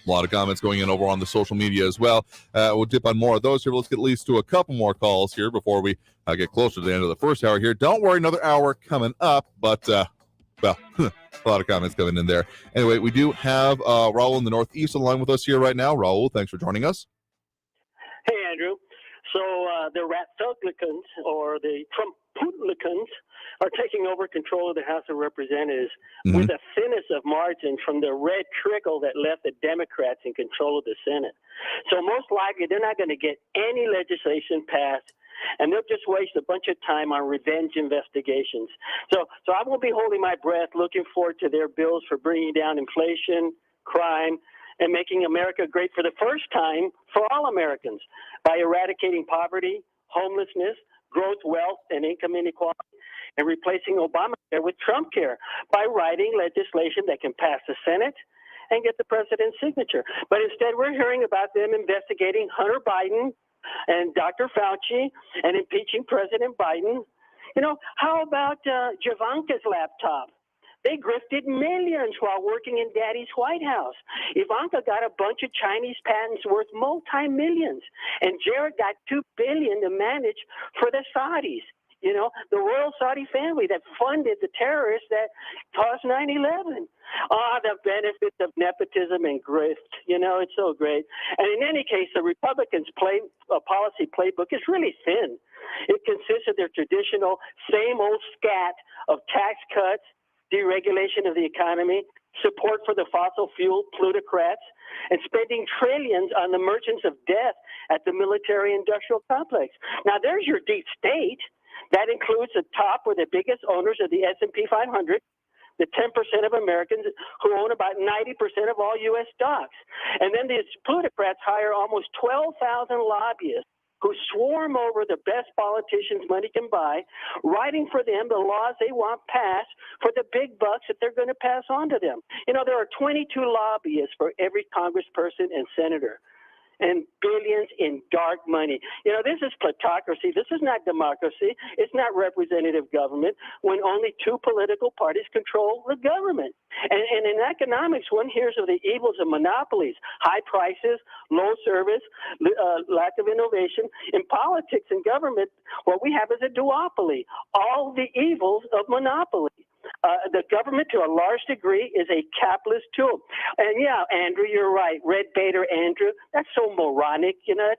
[SPEAKER 2] A lot of comments going in over on the social media as well. We'll dip on more of those here. Let's get at least to a couple more calls here before we get closer to the end of the first hour here. Don't worry, another hour coming up, but, well... A lot of comments coming in there. Anyway, we do have Raul in the Northeast on the line with us here right now. Raul, thanks for joining us.
[SPEAKER 23] Hey, Andrew. So the Republicans, or the Trumpulicans, are taking over control of the House of Representatives with the thinnest of margins from the red trickle that left the Democrats in control of the Senate. So most likely they're not going to get any legislation passed, and they'll just waste a bunch of time on revenge investigations. So I won't be holding my breath looking forward to their bills for bringing down inflation, crime, and making America great for the first time for all Americans by eradicating poverty, homelessness, growth, wealth, and income inequality, and replacing Obamacare with Trump care by writing legislation that can pass the Senate and get the president's signature. But instead, we're hearing about them investigating Hunter Biden and Dr. Fauci and impeaching President Biden. You know, how about Ivanka's laptop? They grifted millions while working in Daddy's White House. Ivanka got a bunch of Chinese patents worth multi-millions, and Jared got $2 billion to manage for the Saudis. You know, the royal Saudi family that funded the terrorists that caused 9/11. The benefits of nepotism and grift. You know, it's so great. And in any case, the Republicans' policy playbook is really thin. It consists of their traditional same old scat of tax cuts, deregulation of the economy, support for the fossil fuel plutocrats, and spending trillions on the merchants of death at the military-industrial complex. Now, there's your deep state. That includes the top or the biggest owners of the S&P 500, the 10% of Americans who own about 90% of all U.S. stocks. And then these plutocrats hire almost 12,000 lobbyists who swarm over the best politicians money can buy, writing for them the laws they want passed for the big bucks that they're going to pass on to them. You know, there are 22 lobbyists for every congressperson and senator, and billions in dark money. You know, this is plutocracy. This is not democracy. It's not representative government when only two political parties control the government. And in economics, one hears of the evils of monopolies, high prices, low service, lack of innovation. In politics and government, what we have is a duopoly, all the evils of monopoly. The government, to a large degree, is a capitalist tool. And yeah, Andrew, you're right. Red Bader Andrew, that's so moronic. You know,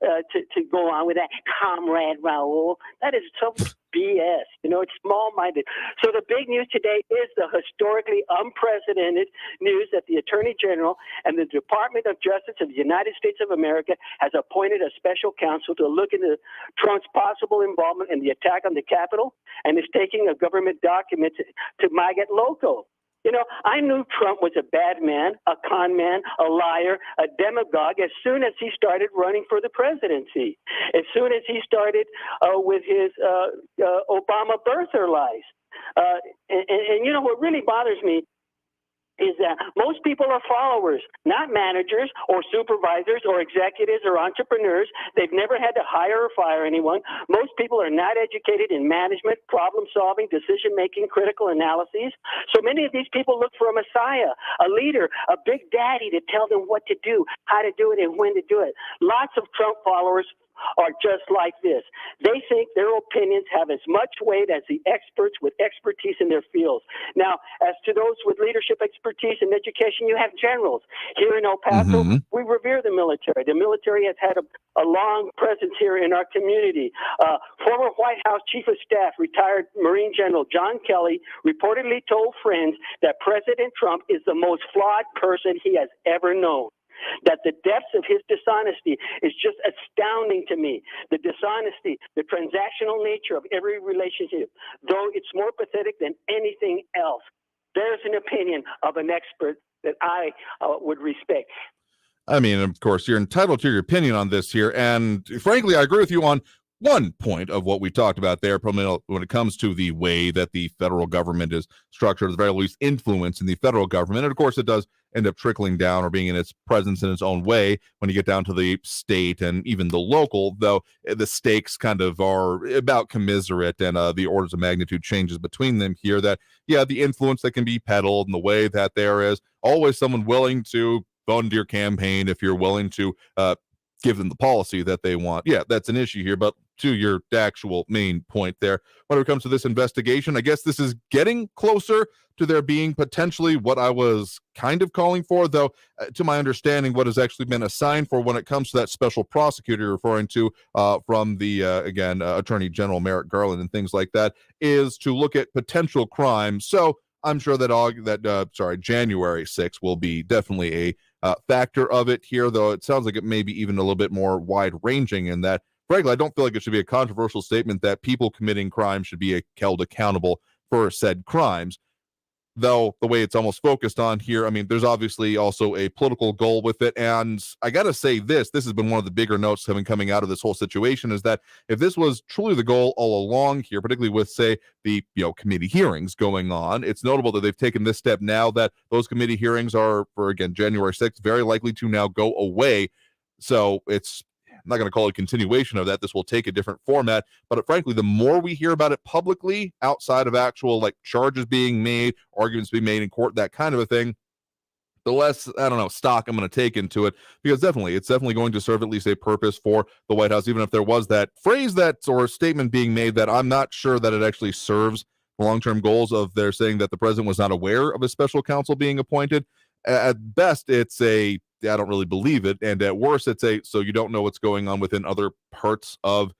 [SPEAKER 23] that's to go on with that. Comrade Raoul, that is so BS. You know, it's small-minded. So the big news today is the historically unprecedented news that the Attorney General and the Department of Justice of the United States of America has appointed a special counsel to look into Trump's possible involvement in the attack on the Capitol and is taking a government document to Maggot Loco. You know, I knew Trump was a bad man, a con man, a liar, a demagogue as soon as he started running for the presidency, as soon as he started with his Obama birther lies. And you know, what really bothers me is that most people are followers, not managers or supervisors or executives or entrepreneurs. They've never had to hire or fire anyone. Most people are not educated in management, problem solving, decision making, critical analyses. So many of these people look for a messiah, a leader, a big daddy to tell them what to do, how to do it, and when to do it. Lots of Trump followers are just like this. They think their opinions have as much weight as the experts with expertise in their fields. Now, as to those with leadership expertise and education, you have generals. Here in El Paso, we revere the military. The military has had a long presence here in our community. Former White House Chief of Staff, retired Marine General John Kelly, reportedly told friends that President Trump is the most flawed person he has ever known. That the depths of his dishonesty is just astounding to me. The dishonesty, the transactional nature of every relationship, though it's more pathetic than anything else. There's an opinion of an expert that I would respect.
[SPEAKER 2] I mean, of course, you're entitled to your opinion on this here. And frankly, I agree with you on one point of what we talked about there, when it comes to the way that the federal government is structured, at the very least influence in the federal government. And of course, it does end up trickling down or being in its presence in its own way when you get down to the state and even the local, though the stakes kind of are about commiserate, and the orders of magnitude changes between them here. That, yeah, the influence that can be peddled and the way that there is always someone willing to fund your campaign if you're willing to give them the policy that they want. Yeah, that's an issue here. But to your actual main point there, when it comes to this investigation, I guess this is getting closer to there being potentially what I was kind of calling for, though, to my understanding, what has actually been assigned for when it comes to that special prosecutor you're referring to from the, Attorney General Merrick Garland and things like that, is to look at potential crimes. So I'm sure that January 6th will be definitely a factor of it here, though it sounds like it may be even a little bit more wide-ranging in that. Frankly, I don't feel like it should be a controversial statement that people committing crimes should be held accountable for said crimes, though the way it's almost focused on here, I mean, there's obviously also a political goal with it. And I got to say this has been one of the bigger notes coming out of this whole situation, is that if this was truly the goal all along here, particularly with, say, the committee hearings going on, it's notable that they've taken this step now that those committee hearings are, for, again, January 6th, very likely to now go away. So I'm not going to call it a continuation of that. This will take a different format. But frankly, the more we hear about it publicly, outside of actual charges being made, arguments being made in court, that kind of a thing, the less, stock I'm going to take into it, because it's definitely going to serve at least a purpose for the White House, even if there was that phrase or statement being made that I'm not sure that it actually serves the long-term goals of their saying that the president was not aware of a special counsel being appointed. At best, it's I don't really believe it. And at worst, it's so you don't know what's going on within other parts of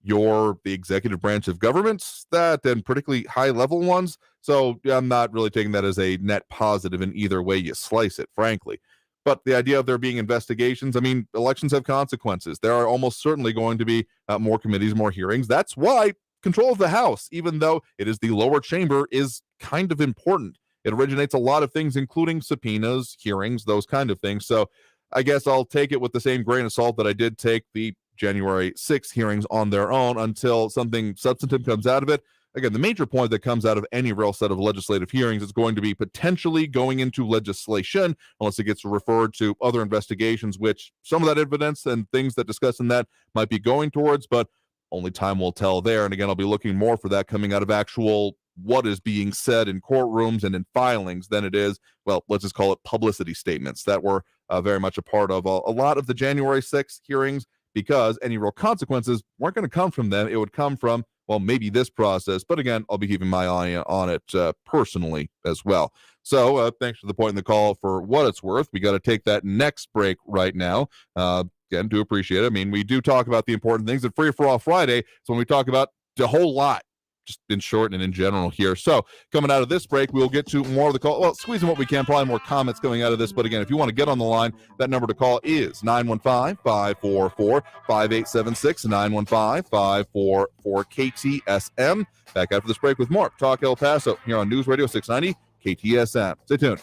[SPEAKER 2] the executive branch of governments, and particularly high-level ones. So I'm not really taking that as a net positive in either way you slice it, frankly. But the idea of there being investigations, I mean, elections have consequences. There are almost certainly going to be more committees, more hearings. That's why control of the House, even though it is the lower chamber, is kind of important. It originates a lot of things, including subpoenas, hearings, those kind of things. So I guess I'll take it with the same grain of salt that I did take the January 6th hearings on their own until something substantive comes out of it. Again, the major point that comes out of any real set of legislative hearings is going to be potentially going into legislation, unless it gets referred to other investigations, which some of that evidence and things that discuss in that might be going towards, but only time will tell there. And again, I'll be looking more for that coming out of actual what is being said in courtrooms and in filings than it is, well, let's just call it publicity statements that were very much a part of a lot of the January 6th hearings, because any real consequences weren't going to come from them. It would come from, well, maybe this process. But again, I'll be keeping my eye on it personally as well. So thanks for the point in the call for what it's worth. We got to take that next break right now. Again, do appreciate it. I mean, we do talk about the important things at Free For All Friday. So when we talk about the whole lot, just in short and in general here. So coming out of this break, we'll get to more of the call. Well, squeezing what we can, probably more comments coming out of this. But again, if you want to get on the line, that number to call is 915-544-5876, 915-544-KTSM. Back after this break with more Talk El Paso here on News Radio 690 KTSM. Stay tuned.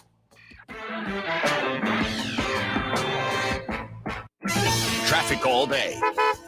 [SPEAKER 21] Traffic all day.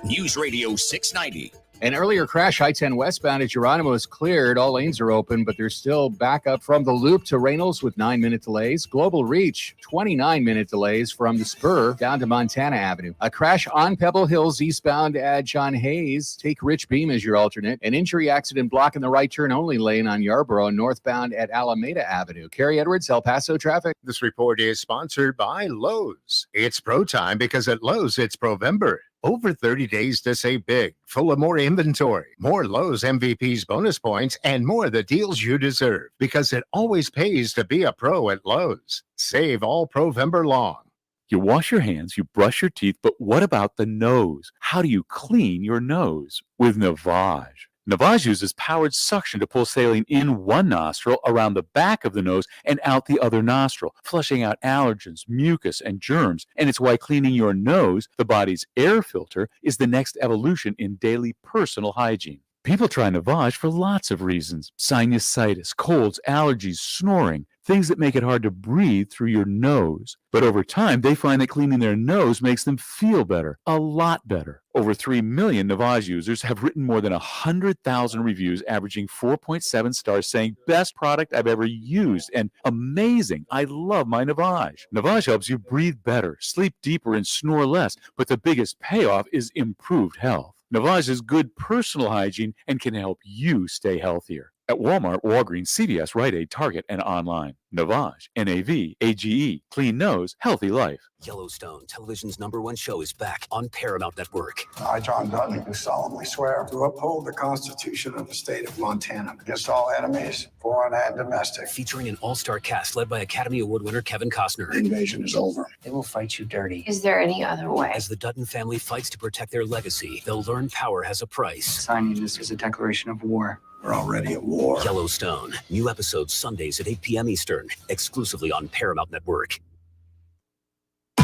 [SPEAKER 21] News Radio 690.
[SPEAKER 5] An earlier crash, I-10 westbound at Geronimo, is cleared. All lanes are open, but there's still backup from the Loop to Reynolds with 9-minute delays. Global Reach, 29-minute delays from the Spur down to Montana Avenue. A crash on Pebble Hills eastbound at John Hayes. Take Rich Beam as your alternate. An injury accident blocking the right turn only lane on Yarborough northbound at Alameda Avenue. Kerry Edwards, El Paso traffic.
[SPEAKER 15] This report is sponsored by Lowe's. It's pro time because at Lowe's, it's Provember. Over 30 days to save big, full of more inventory, more Lowe's MVP's bonus points, and more of the deals you deserve. Because it always pays to be a pro at Lowe's. Save all Provember long.
[SPEAKER 3] You wash your hands, you brush your teeth, but what about the nose? How do you clean your nose? With Navage. Navage uses powered suction to pull saline in one nostril, around the back of the nose, and out the other nostril, flushing out allergens, mucus, and germs. And it's why cleaning your nose, the body's air filter, is the next evolution in daily personal hygiene. People try Navage for lots of reasons. Sinusitis, colds, allergies, snoring, things that make it hard to breathe through your nose. But over time, they find that cleaning their nose makes them feel better, a lot better. Over 3 million Navage users have written more than 100,000 reviews, averaging 4.7 stars, saying, best product I've ever used, and amazing, I love my Navage. Navage helps you breathe better, sleep deeper, and snore less, but the biggest payoff is improved health. Navage is good personal hygiene and can help you stay healthier. At Walmart, Walgreens, CVS, Rite Aid, Target, and online. Navage, N-A-V-A-G-E. Clean nose, healthy life.
[SPEAKER 6] Yellowstone, television's #1 show, is back on Paramount Network.
[SPEAKER 8] I, John Dutton, do solemnly swear to uphold the Constitution of the state of Montana against all enemies, foreign and domestic.
[SPEAKER 6] Featuring an all-star cast led by Academy Award winner Kevin Costner.
[SPEAKER 8] The invasion is over.
[SPEAKER 6] They will fight you dirty.
[SPEAKER 24] Is there any other way?
[SPEAKER 6] As the Dutton family fights to protect their legacy, they'll learn power has a price.
[SPEAKER 8] Signing this is a declaration of war. We're already at war.
[SPEAKER 6] Yellowstone. New episodes Sundays at 8 p.m. Eastern, exclusively on Paramount Network.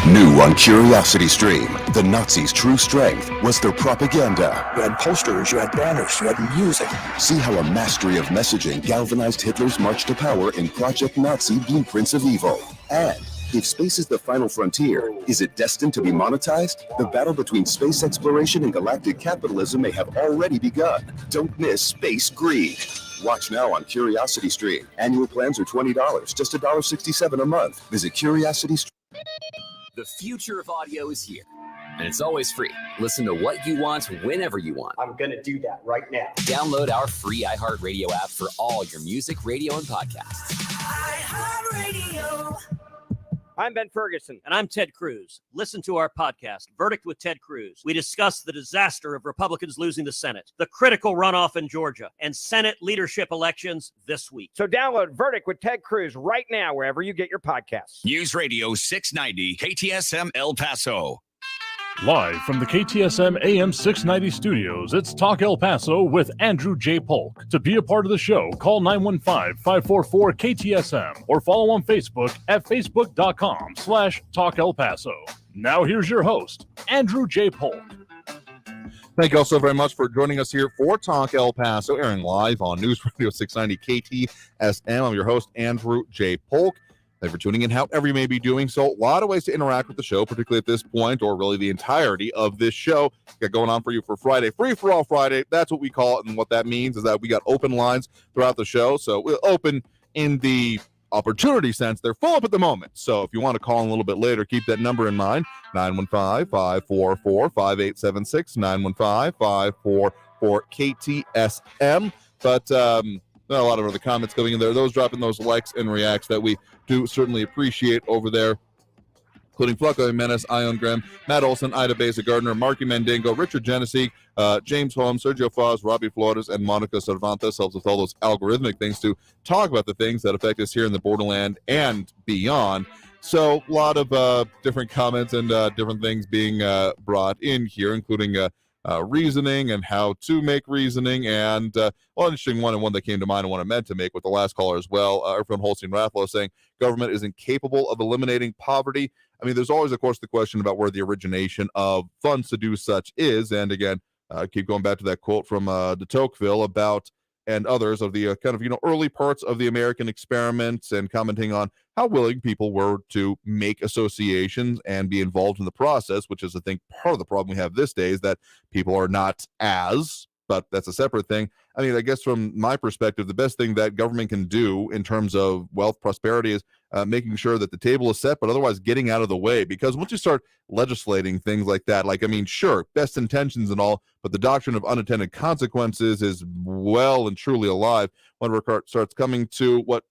[SPEAKER 25] New on Curiosity Stream, the Nazis' true strength was their propaganda.
[SPEAKER 8] You had posters, you had banners, you had music.
[SPEAKER 25] See how a mastery of messaging galvanized Hitler's march to power in Project Nazi Blueprints of Evil. And if space is the final frontier, is it destined to be monetized? The battle between space exploration and galactic capitalism may have already begun. Don't miss Space Greed. Watch now on Curiosity Stream. Annual plans are $20, just $1.67 a month. Visit Curiosity Stream.
[SPEAKER 26] The future of audio is here, and it's always free. Listen to what you want, whenever you want.
[SPEAKER 27] I'm going to do that right now.
[SPEAKER 26] Download our free iHeartRadio app for all your music, radio, and podcasts.
[SPEAKER 27] iHeartRadio.
[SPEAKER 28] I'm Ben Ferguson. And I'm Ted Cruz. Listen to our podcast, Verdict with Ted Cruz. We discuss the disaster of Republicans losing the Senate, the critical runoff in Georgia, and Senate leadership elections this week.
[SPEAKER 29] So download Verdict with Ted Cruz right now, wherever you get your podcasts.
[SPEAKER 21] News Radio 690 KTSM El Paso.
[SPEAKER 1] Live from the KTSM AM 690 studios, it's Talk El Paso with Andrew J. Polk. To be a part of the show, call 915-544-KTSM or follow on Facebook at facebook.com/Talk El Paso. Now here's your host, Andrew J. Polk.
[SPEAKER 2] Thank you all so very much for joining us here for Talk El Paso, airing live on News Radio 690 KTSM. I'm your host, Andrew J. Polk. Thank you for tuning in, however you may be doing so. A lot of ways to interact with the show, particularly at this point, or really the entirety of this show. Got going on for you for Friday, Free for All Friday. That's what we call it, and what that means is that we got open lines throughout the show. So we're open in the opportunity sense. They're full up at the moment. So if you want to call in a little bit later, keep that number in mind, 915-544-5876, 915-544-KTSM. But a lot of other comments coming in there. Those dropping those likes and reacts that we do certainly appreciate over there, including Flaco Jimenez, Ion Graham, Matt Olson, Ida Beza Gardner, Marky Mandingo, Richard Genesee, James Holmes, Sergio Foz, Robbie Flores, and Monica Cervantes. Helps with all those algorithmic things to talk about the things that affect us here in the borderland and beyond. So a lot of different comments and different things being brought in here, including reasoning and how to make reasoning, and one interesting one, and one that came to mind and one I meant to make with the last caller as well. Erfron Holstein Rathlow saying government is incapable of eliminating poverty. I mean, there's always, of course, the question about where the origination of funds to do such is. And again, keep going back to that quote from de Tocqueville about, and others, of the kind of, early parts of the American experiments, and commenting on how willing people were to make associations and be involved in the process, which is, I think, part of the problem we have this day, is that people are not but that's a separate thing. I mean, I guess from my perspective, the best thing that government can do in terms of wealth prosperity is making sure that the table is set, but otherwise getting out of the way. Because once you start legislating things like that, sure, best intentions and all, but the doctrine of unintended consequences is well and truly alive when it starts coming to what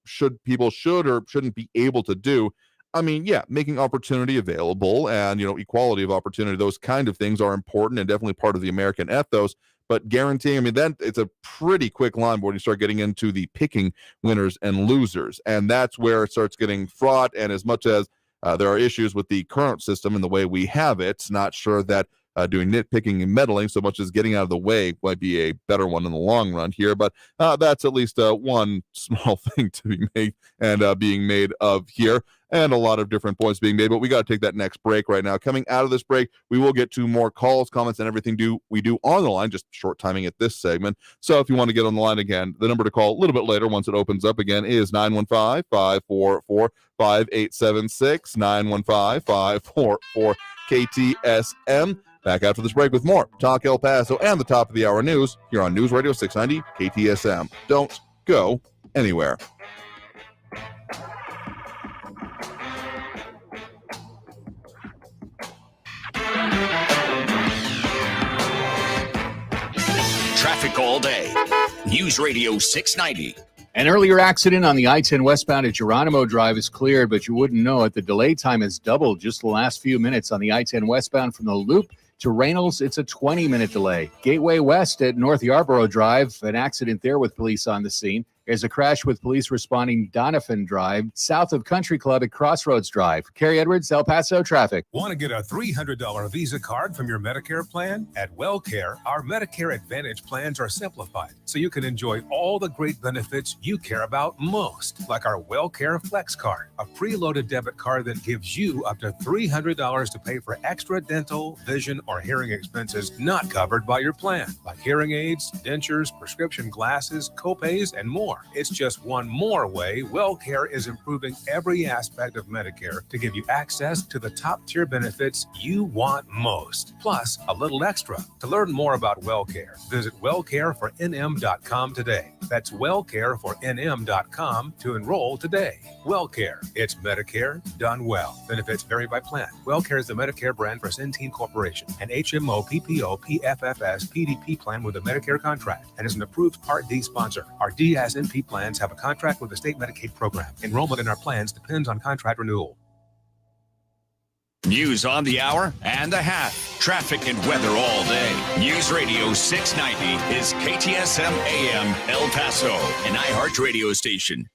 [SPEAKER 2] people should or shouldn't be able to do. I mean, yeah, making opportunity available and, equality of opportunity, those kind of things are important and definitely part of the American ethos. But guaranteeing, then it's a pretty quick line when you start getting into the picking winners and losers. And that's where it starts getting fraught. And as much as there are issues with the current system and the way we have it, not sure that doing nitpicking and meddling so much as getting out of the way might be a better one in the long run here. But that's at least one small thing to be made and being made of here. And a lot of different points being made, but we got to take that next break right now. Coming out of this break, we will get to more calls, comments, and everything we do on the line, just short timing at this segment. So if you want to get on the line again, the number to call a little bit later once it opens up again is 915-544-5876, 915-544-KTSM. Back after this break with more Talk El Paso and the top of the hour news here on News Radio 690 KTSM. Don't go anywhere.
[SPEAKER 21] Traffic all day. News Radio 690.
[SPEAKER 5] An earlier accident on the I-10 westbound at Geronimo Drive is cleared, but you wouldn't know it. The delay time has doubled just the last few minutes on the I-10 westbound from the Loop to Reynolds. It's a 20-minute delay. Gateway West at North Yarborough Drive, an accident there with police on the scene. There's a crash with police responding Donovan Drive, south of Country Club at Crossroads Drive. Kerry Edwards, El Paso traffic.
[SPEAKER 4] Want to get a $300 Visa card from your Medicare plan? At WellCare, our Medicare Advantage plans are simplified so you can enjoy all the great benefits you care about most, like our WellCare Flex card, a preloaded debit card that gives you up to $300 to pay for extra dental, vision, or hearing expenses not covered by your plan, like hearing aids, dentures, prescription glasses, copays, and more. It's just one more way WellCare is improving every aspect of Medicare to give you access to the top-tier benefits you want most, plus a little extra. To learn more about WellCare, visit wellcarefornm.com today. That's wellcarefornm.com to enroll today. WellCare, it's Medicare done well. Benefits vary by plan. WellCare is the Medicare brand for Centene Corporation, an HMO, PPO, PFFS, PDP plan with a Medicare contract, and is an approved Part D sponsor. Our DSNP plans have a contract with the state Medicaid program. Enrollment in our plans depends on contract renewal.
[SPEAKER 21] News on the hour and a half. Traffic and weather all day. News Radio 690 is KTSM AM El Paso, an iHeart radio station.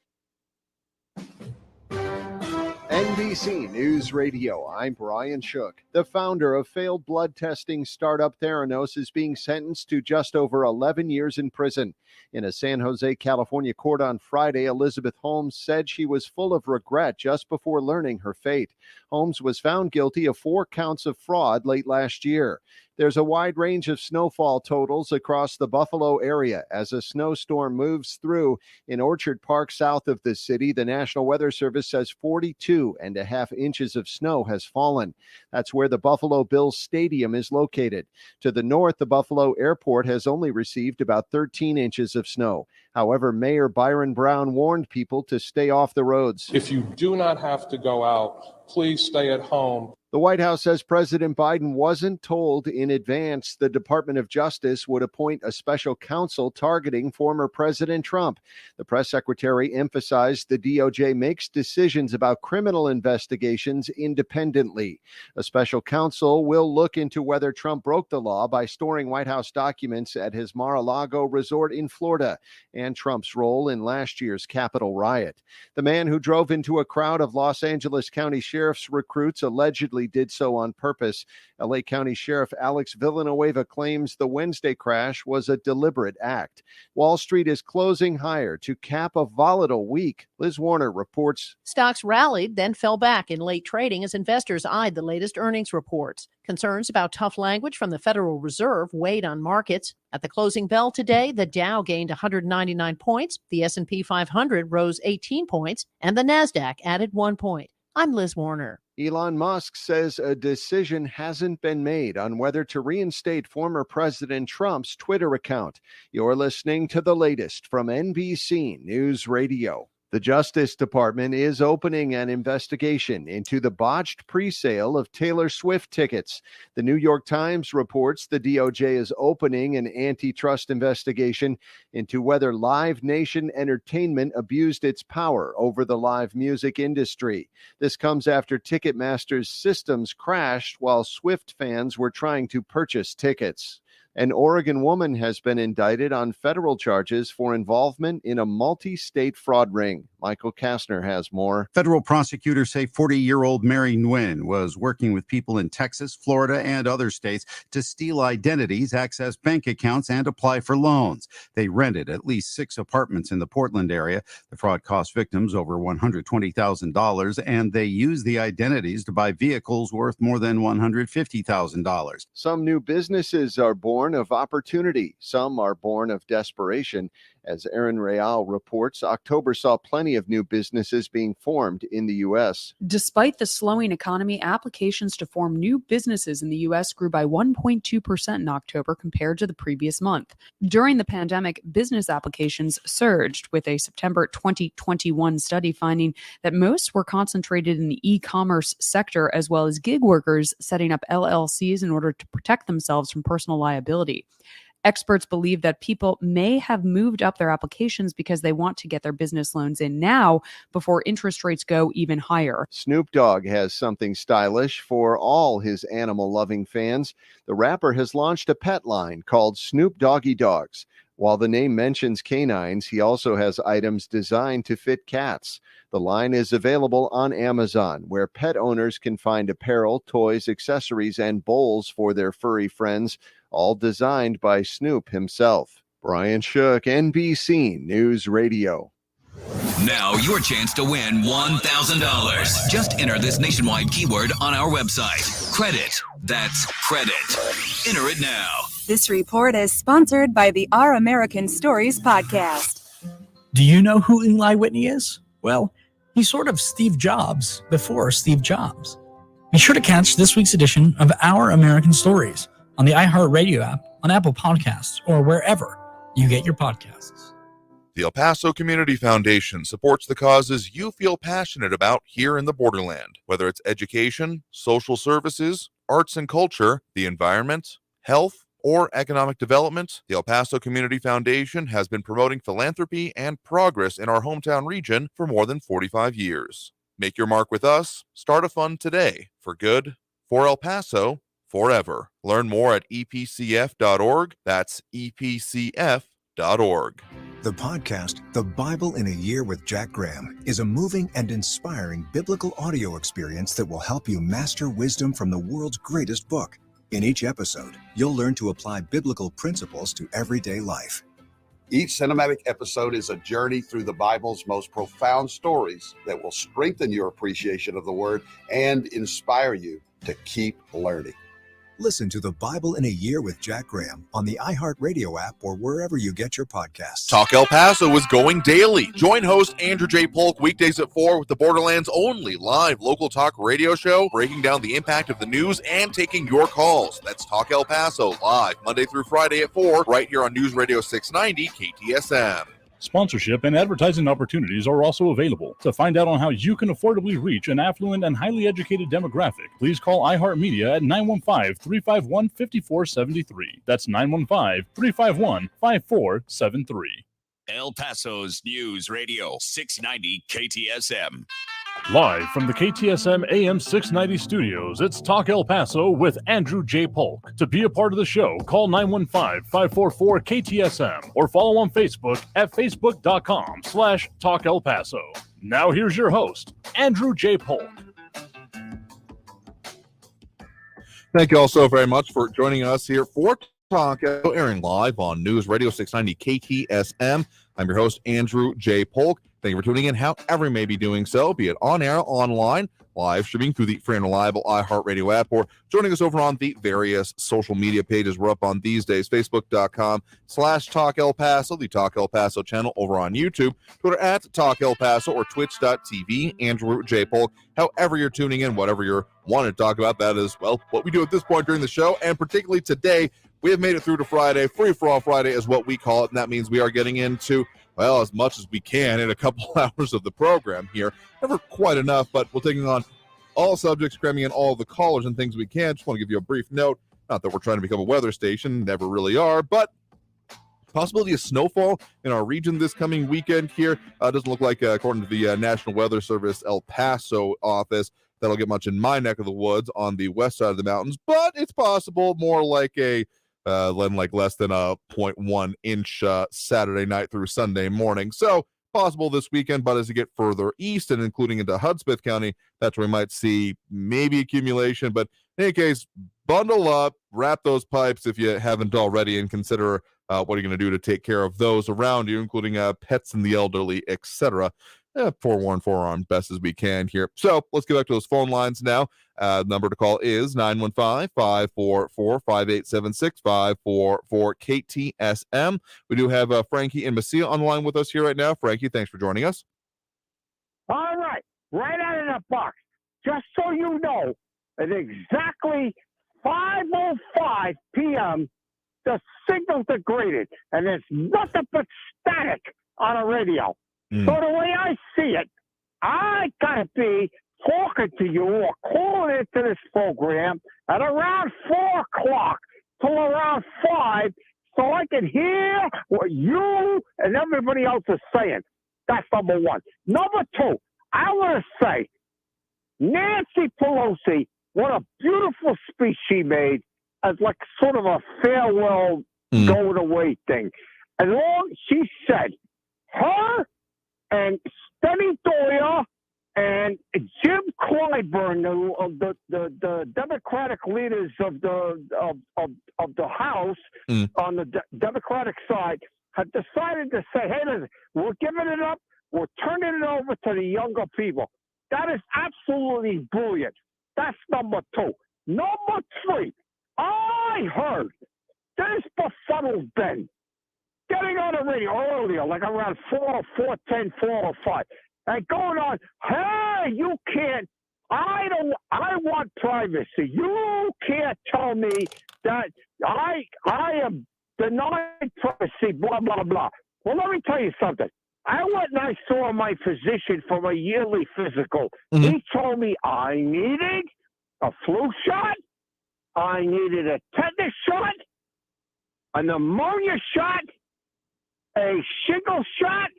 [SPEAKER 7] NBC News Radio, I'm Brian Shook. The founder of failed blood testing startup Theranos is being sentenced to just over 11 years in prison. In a San Jose, California court on Friday, Elizabeth Holmes said she was full of regret just before learning her fate. Holmes was found guilty of 4 counts of fraud late last year. There's a wide range of snowfall totals across the Buffalo area as a snowstorm moves through. In Orchard Park, south of the city, the National Weather Service says 42.5 inches of snow has fallen. That's where the Buffalo Bills Stadium is located. To the north, the Buffalo Airport has only received about 13 inches of snow. However, Mayor Byron Brown warned people to stay off the roads.
[SPEAKER 9] If you do not have to go out, please stay at home.
[SPEAKER 7] The White House says President Biden wasn't told in advance the Department of Justice would appoint a special counsel targeting former President Trump. The press secretary emphasized the DOJ makes decisions about criminal investigations independently. A special counsel will look into whether Trump broke the law by storing White House documents at his Mar-a-Lago resort in Florida and Trump's role in last year's Capitol riot. The man who drove into a crowd of Los Angeles County Sheriff's recruits allegedly did so on purpose. LA County Sheriff Alex Villanueva claims the Wednesday crash was a deliberate act. Wall Street is closing higher to cap a volatile week. Liz Warner reports.
[SPEAKER 10] Stocks rallied, then fell back in late trading as investors eyed the latest earnings reports. Concerns about tough language from the Federal Reserve weighed on markets. At the closing bell today, the Dow gained 199 points, the S&P 500 rose 18 points, and the Nasdaq added 1 point. I'm Liz Warner.
[SPEAKER 7] Elon Musk says a decision hasn't been made on whether to reinstate former President Trump's Twitter account. You're listening to the latest from NBC News Radio. The Justice Department is opening an investigation into the botched presale of Taylor Swift tickets. The New York Times reports the DOJ is opening an antitrust investigation into whether Live Nation Entertainment abused its power over the live music industry. This comes after Ticketmaster's systems crashed while Swift fans were trying to purchase tickets. An Oregon woman has been indicted on federal charges for involvement in a multi-state fraud ring. Michael Kastner has more.
[SPEAKER 11] Federal prosecutors say 40-year-old Mary Nguyen was working with people in Texas, Florida, and other states to steal identities, access bank accounts, and apply for loans. They rented at least 6 apartments in the Portland area. The fraud cost victims over $120,000, and they used the identities to buy vehicles worth more than $150,000.
[SPEAKER 7] Some new businesses are born of opportunity. Some are born of desperation. As Aaron Real reports, October saw plenty of new businesses being formed in the U.S.
[SPEAKER 12] Despite the slowing economy, applications to form new businesses in the U.S. grew by 1.2% in October compared to the previous month. During the pandemic, business applications surged, with a September 2021 study finding that most were concentrated in the e-commerce sector, as well as gig workers setting up LLCs in order to protect themselves from personal liability. Experts believe that people may have moved up their applications because they want to get their business loans in now before interest rates go even higher.
[SPEAKER 7] Snoop Dogg has something stylish for all his animal-loving fans. The rapper has launched a pet line called Snoop Doggy Dogs. While the name mentions canines, he also has items designed to fit cats. The line is available on Amazon, where pet owners can find apparel, toys, accessories, and bowls for their furry friends, all designed by Snoop himself. Brian Shook, NBC News Radio.
[SPEAKER 21] Now your chance to win $1,000. Just enter this nationwide keyword on our website. Credit. That's credit. Enter it now.
[SPEAKER 13] This report is sponsored by the Our American Stories podcast.
[SPEAKER 14] Do you know who Eli Whitney is? Well, he's sort of Steve Jobs before Steve Jobs. Be sure to catch this week's edition of Our American Stories on the iHeartRadio app, on Apple Podcasts, or wherever you get your podcasts.
[SPEAKER 2] The El Paso Community Foundation supports the causes you feel passionate about here in the borderland, whether it's education, social services, arts and culture, the environment, health, or economic development. The El Paso Community Foundation has been promoting philanthropy and progress in our hometown region for more than 45 years. Make your mark with us. Start a fund today for good, for El Paso, forever. Learn more at epcf.org. That's epcf.org.
[SPEAKER 16] The podcast, The Bible in a Year with Jack Graham, is a moving and inspiring biblical audio experience that will help you master wisdom from the world's greatest book. In each episode, you'll learn to apply biblical principles to everyday life.
[SPEAKER 24] Each cinematic episode is a journey through the Bible's most profound stories that will strengthen your appreciation of the Word and inspire you to keep learning.
[SPEAKER 16] Listen to the Bible in a Year with Jack Graham on the iHeartRadio app or wherever you get your podcasts.
[SPEAKER 2] Talk El Paso is going daily. Join host Andrew J. Polk weekdays at 4 with the Borderlands' only live local talk radio show, breaking down the impact of the news and taking your calls. That's Talk El Paso, live Monday through Friday at 4, right here on News Radio 690 KTSM.
[SPEAKER 1] Sponsorship and advertising opportunities are also available. To find out on how you can affordably reach an affluent and highly educated demographic, please call iHeartMedia at 915-351-5473. That's 915-351-5473.
[SPEAKER 21] El Paso's News Radio 690 KTSM.
[SPEAKER 1] Live from the KTSM AM 690 studios, it's Talk El Paso with Andrew J. Polk. To be a part of the show, call 915-544-KTSM or follow on Facebook at facebook.com/Talk El Paso. Now here's your host, Andrew J. Polk.
[SPEAKER 2] Thank you all so very much for joining us here for Talk El, airing live on News Radio 690 KTSM. I'm your host, Andrew J. Polk. Thank you for tuning in, however you may be doing so, be it on air, online, live streaming through the free and reliable iHeartRadio app, or joining us over on the various social media pages we're up on these days, facebook.com/Talk El Paso, the Talk El Paso channel over on YouTube, Twitter at Talk El Paso, or twitch.tv, Andrew J. Polk. However you're tuning in, whatever you're wanting to talk about, that is, well, what we do at this point during the show, and particularly today, we have made it through to Friday. Free for all Friday is what we call it, and that means we are getting into, well, as much as we can in a couple hours of the program here. Never quite enough, but we're taking on all subjects, cramming in all the callers and things we can. Just want to give you a brief note. Not that we're trying to become a weather station, never really are, but possibility of snowfall in our region this coming weekend here. Doesn't look like, according to the National Weather Service El Paso office, that'll get much in my neck of the woods on the west side of the mountains, but it's possible, more like a less than a 0.1 inch Saturday night through Sunday morning. So possible this weekend, but as you get further east and including into Hudspeth County, that's where we might see maybe accumulation. But in any case, bundle up, wrap those pipes if you haven't already, and consider what are you going to do to take care of those around you, including pets and the elderly, etc. Forewarned, best as we can here. So let's get back to those phone lines now. Number to call is 915-544-5876, 544-KTSM. We do have Frankie and Messia on the line with us here right now. Frankie, thanks for joining us.
[SPEAKER 3] All right, right out of the box. Just so you know, at exactly 5:05 p.m., the signal degraded, and there's nothing but static on the radio. So the way I see it, I gotta be talking to you or calling into this program at around 4 o'clock till around 5, so I can hear what you and everybody else is saying. That's number one. Number two, I want to say, Nancy Pelosi, what a beautiful speech she made as like sort of a farewell going away thing. And all she said, her and Steny Doyle and Jim Clyburn, the Democratic leaders of the House on the Democratic side, have decided to say, hey, listen, we're giving it up. We're turning it over to the younger people. That is absolutely brilliant. That's number two. Number three, I heard this befuddled Ben getting on the radio earlier, like around 4:10, 4:05, and going on, hey, you can't, I want privacy. You can't tell me that I am denied privacy, blah, blah, blah. Well, let me tell you something. I went and I saw my physician for my yearly physical. He told me I needed a flu shot, I needed a tetanus shot, a pneumonia shot, a shingle shot,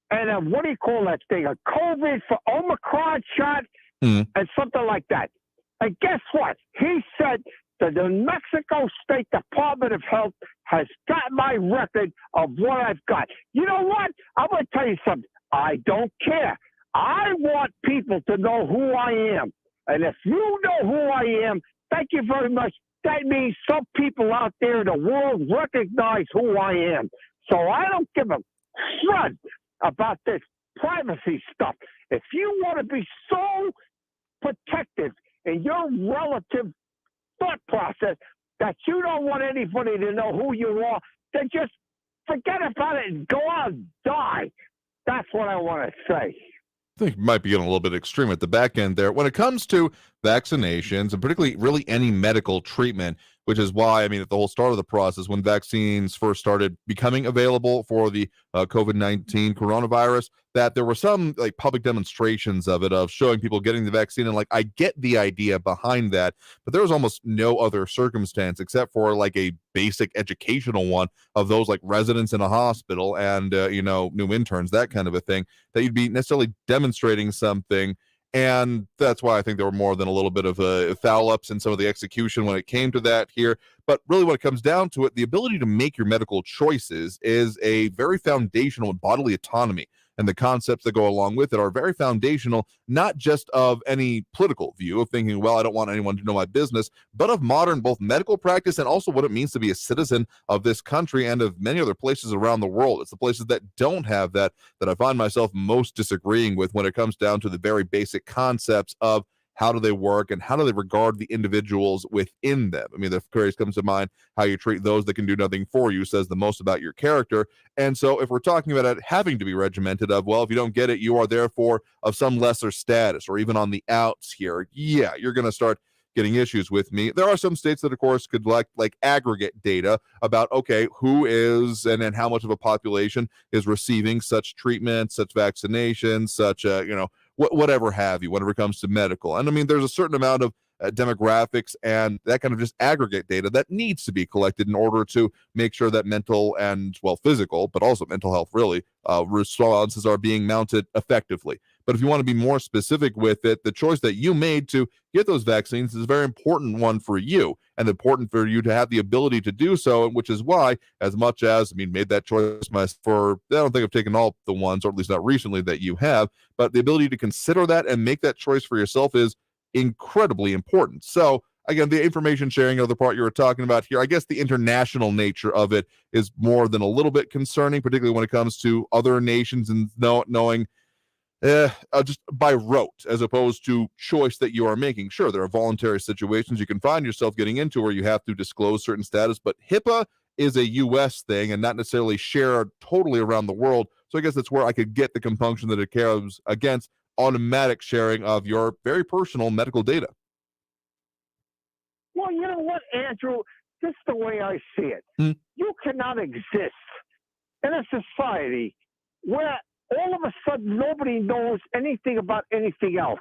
[SPEAKER 3] and a, what do you call that thing, a COVID for Omicron shot, and something like that. And guess what? He said the New Mexico State Department of Health has got my record of what I've got. You know what? I'm going to tell you something. I don't care. I want people to know who I am. And if you know who I am, thank you very much. That means some people out there in the world recognize who I am. So I don't give a crud about this privacy stuff. If you want to be so protective in your relative thought process that you don't want anybody to know who you are, then just forget about it and go out and die. That's what I want to say.
[SPEAKER 2] I think you might be getting a little bit extreme at the back end there. When it comes to vaccinations and particularly really any medical treatment, which is why, I mean, at the whole start of the process, when vaccines first started becoming available for the COVID-19 coronavirus, that there were some like public demonstrations of it, of showing people getting the vaccine. And like, I get the idea behind that, but there was almost no other circumstance except for like a basic educational one of those like residents in a hospital and, new interns, that kind of a thing, that you'd be necessarily demonstrating something. And that's why I think there were more than a little bit of foul ups in some of the execution when it came to that here. But really, when it comes down to it, the ability to make your medical choices is a very foundational bodily autonomy. And the concepts that go along with it are very foundational, not just of any political view of thinking, well, I don't want anyone to know my business, but of modern both medical practice and also what it means to be a citizen of this country and of many other places around the world. It's the places that don't have that I find myself most disagreeing with when it comes down to the very basic concepts of how do they work and how do they regard the individuals within them. I mean, the phrase comes to mind, how you treat those that can do nothing for you says the most about your character. And so if we're talking about it having to be regimented of, well, if you don't get it, you are therefore of some lesser status or even on the outs here, yeah, you're going to start getting issues with me. There are some states that, of course, could like aggregate data about, okay, who is and how much of a population is receiving such treatment, such vaccinations, such, whatever have you, whenever it comes to medical. And I mean, there's a certain amount of demographics and that kind of just aggregate data that needs to be collected in order to make sure that mental and, well, physical, but also mental health, really, responses are being mounted effectively. But if you want to be more specific with it, the choice that you made to get those vaccines is a very important one for you, and important for you to have the ability to do so, which is why, as much as, made that choice I don't think I've taken all the ones, or at least not recently, that you have, but the ability to consider that and make that choice for yourself is incredibly important. So again, the information sharing, the part you were talking about here, I guess the international nature of it is more than a little bit concerning, particularly when it comes to other nations and knowing just by rote as opposed to choice that you are making. Sure, there are voluntary situations you can find yourself getting into where you have to disclose certain status, but HIPAA is a U.S. thing and not necessarily shared totally around the world. So I guess that's where I could get the compunction that it comes against automatic sharing of your very personal medical data.
[SPEAKER 3] Well, you know what, Andrew? This is the way I see it. You cannot exist in a society where all of a sudden nobody knows anything about anything else.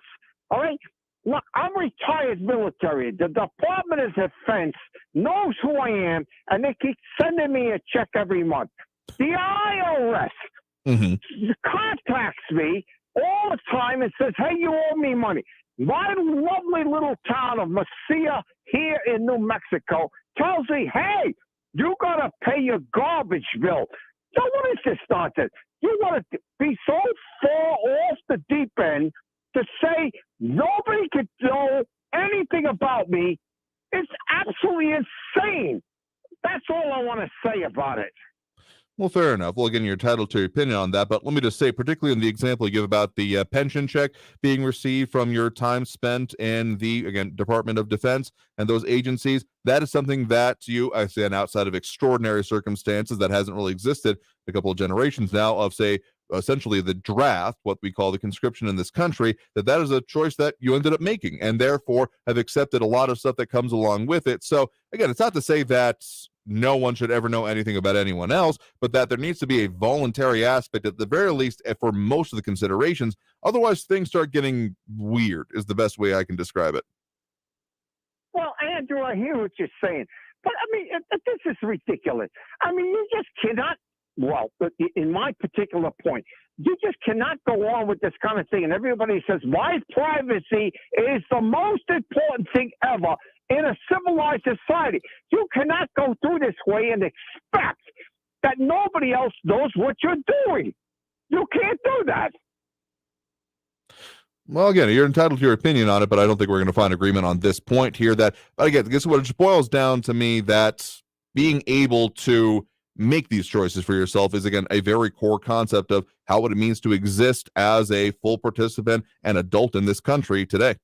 [SPEAKER 3] All right? Look, I'm retired military. The Department of Defense knows who I am, and they keep sending me a check every month. The IRS contacts me all the time and says, hey, you owe me money. My lovely little town of Mesilla here in New Mexico tells me, hey, you got to pay your garbage bill. So what is this nonsense? You want to be so far off the deep end to say nobody could know anything about me? It's absolutely insane. That's all I want to say about it.
[SPEAKER 2] Well, fair enough. Well, again, you're entitled to your opinion on that, but let me just say, particularly in the example you give about the pension check being received from your time spent in the, again, Department of Defense and those agencies, that is something that I say, outside of extraordinary circumstances that hasn't really existed a couple of generations now of, say, essentially the draft, what we call the conscription in this country, that is a choice that you ended up making and therefore have accepted a lot of stuff that comes along with it. So again, it's not to say that no one should ever know anything about anyone else, but that there needs to be a voluntary aspect at the very least for most of the considerations. Otherwise, things start getting weird is the best way I can describe it.
[SPEAKER 3] Well, Andrew, I hear what you're saying, but I mean, this is ridiculous. I mean, you just cannot, well, in my particular point, you just cannot go on with this kind of thing. And everybody says, my privacy is the most important thing ever in a civilized society. You cannot go through this way and expect that nobody else knows what you're doing. You can't do that.
[SPEAKER 2] Well, again, you're entitled to your opinion on it, but I don't think we're going to find agreement on this point here. But again, guess what? It boils down to me that being able to make these choices for yourself is, again, a very core concept of what it means to exist as a full participant and adult in this country today.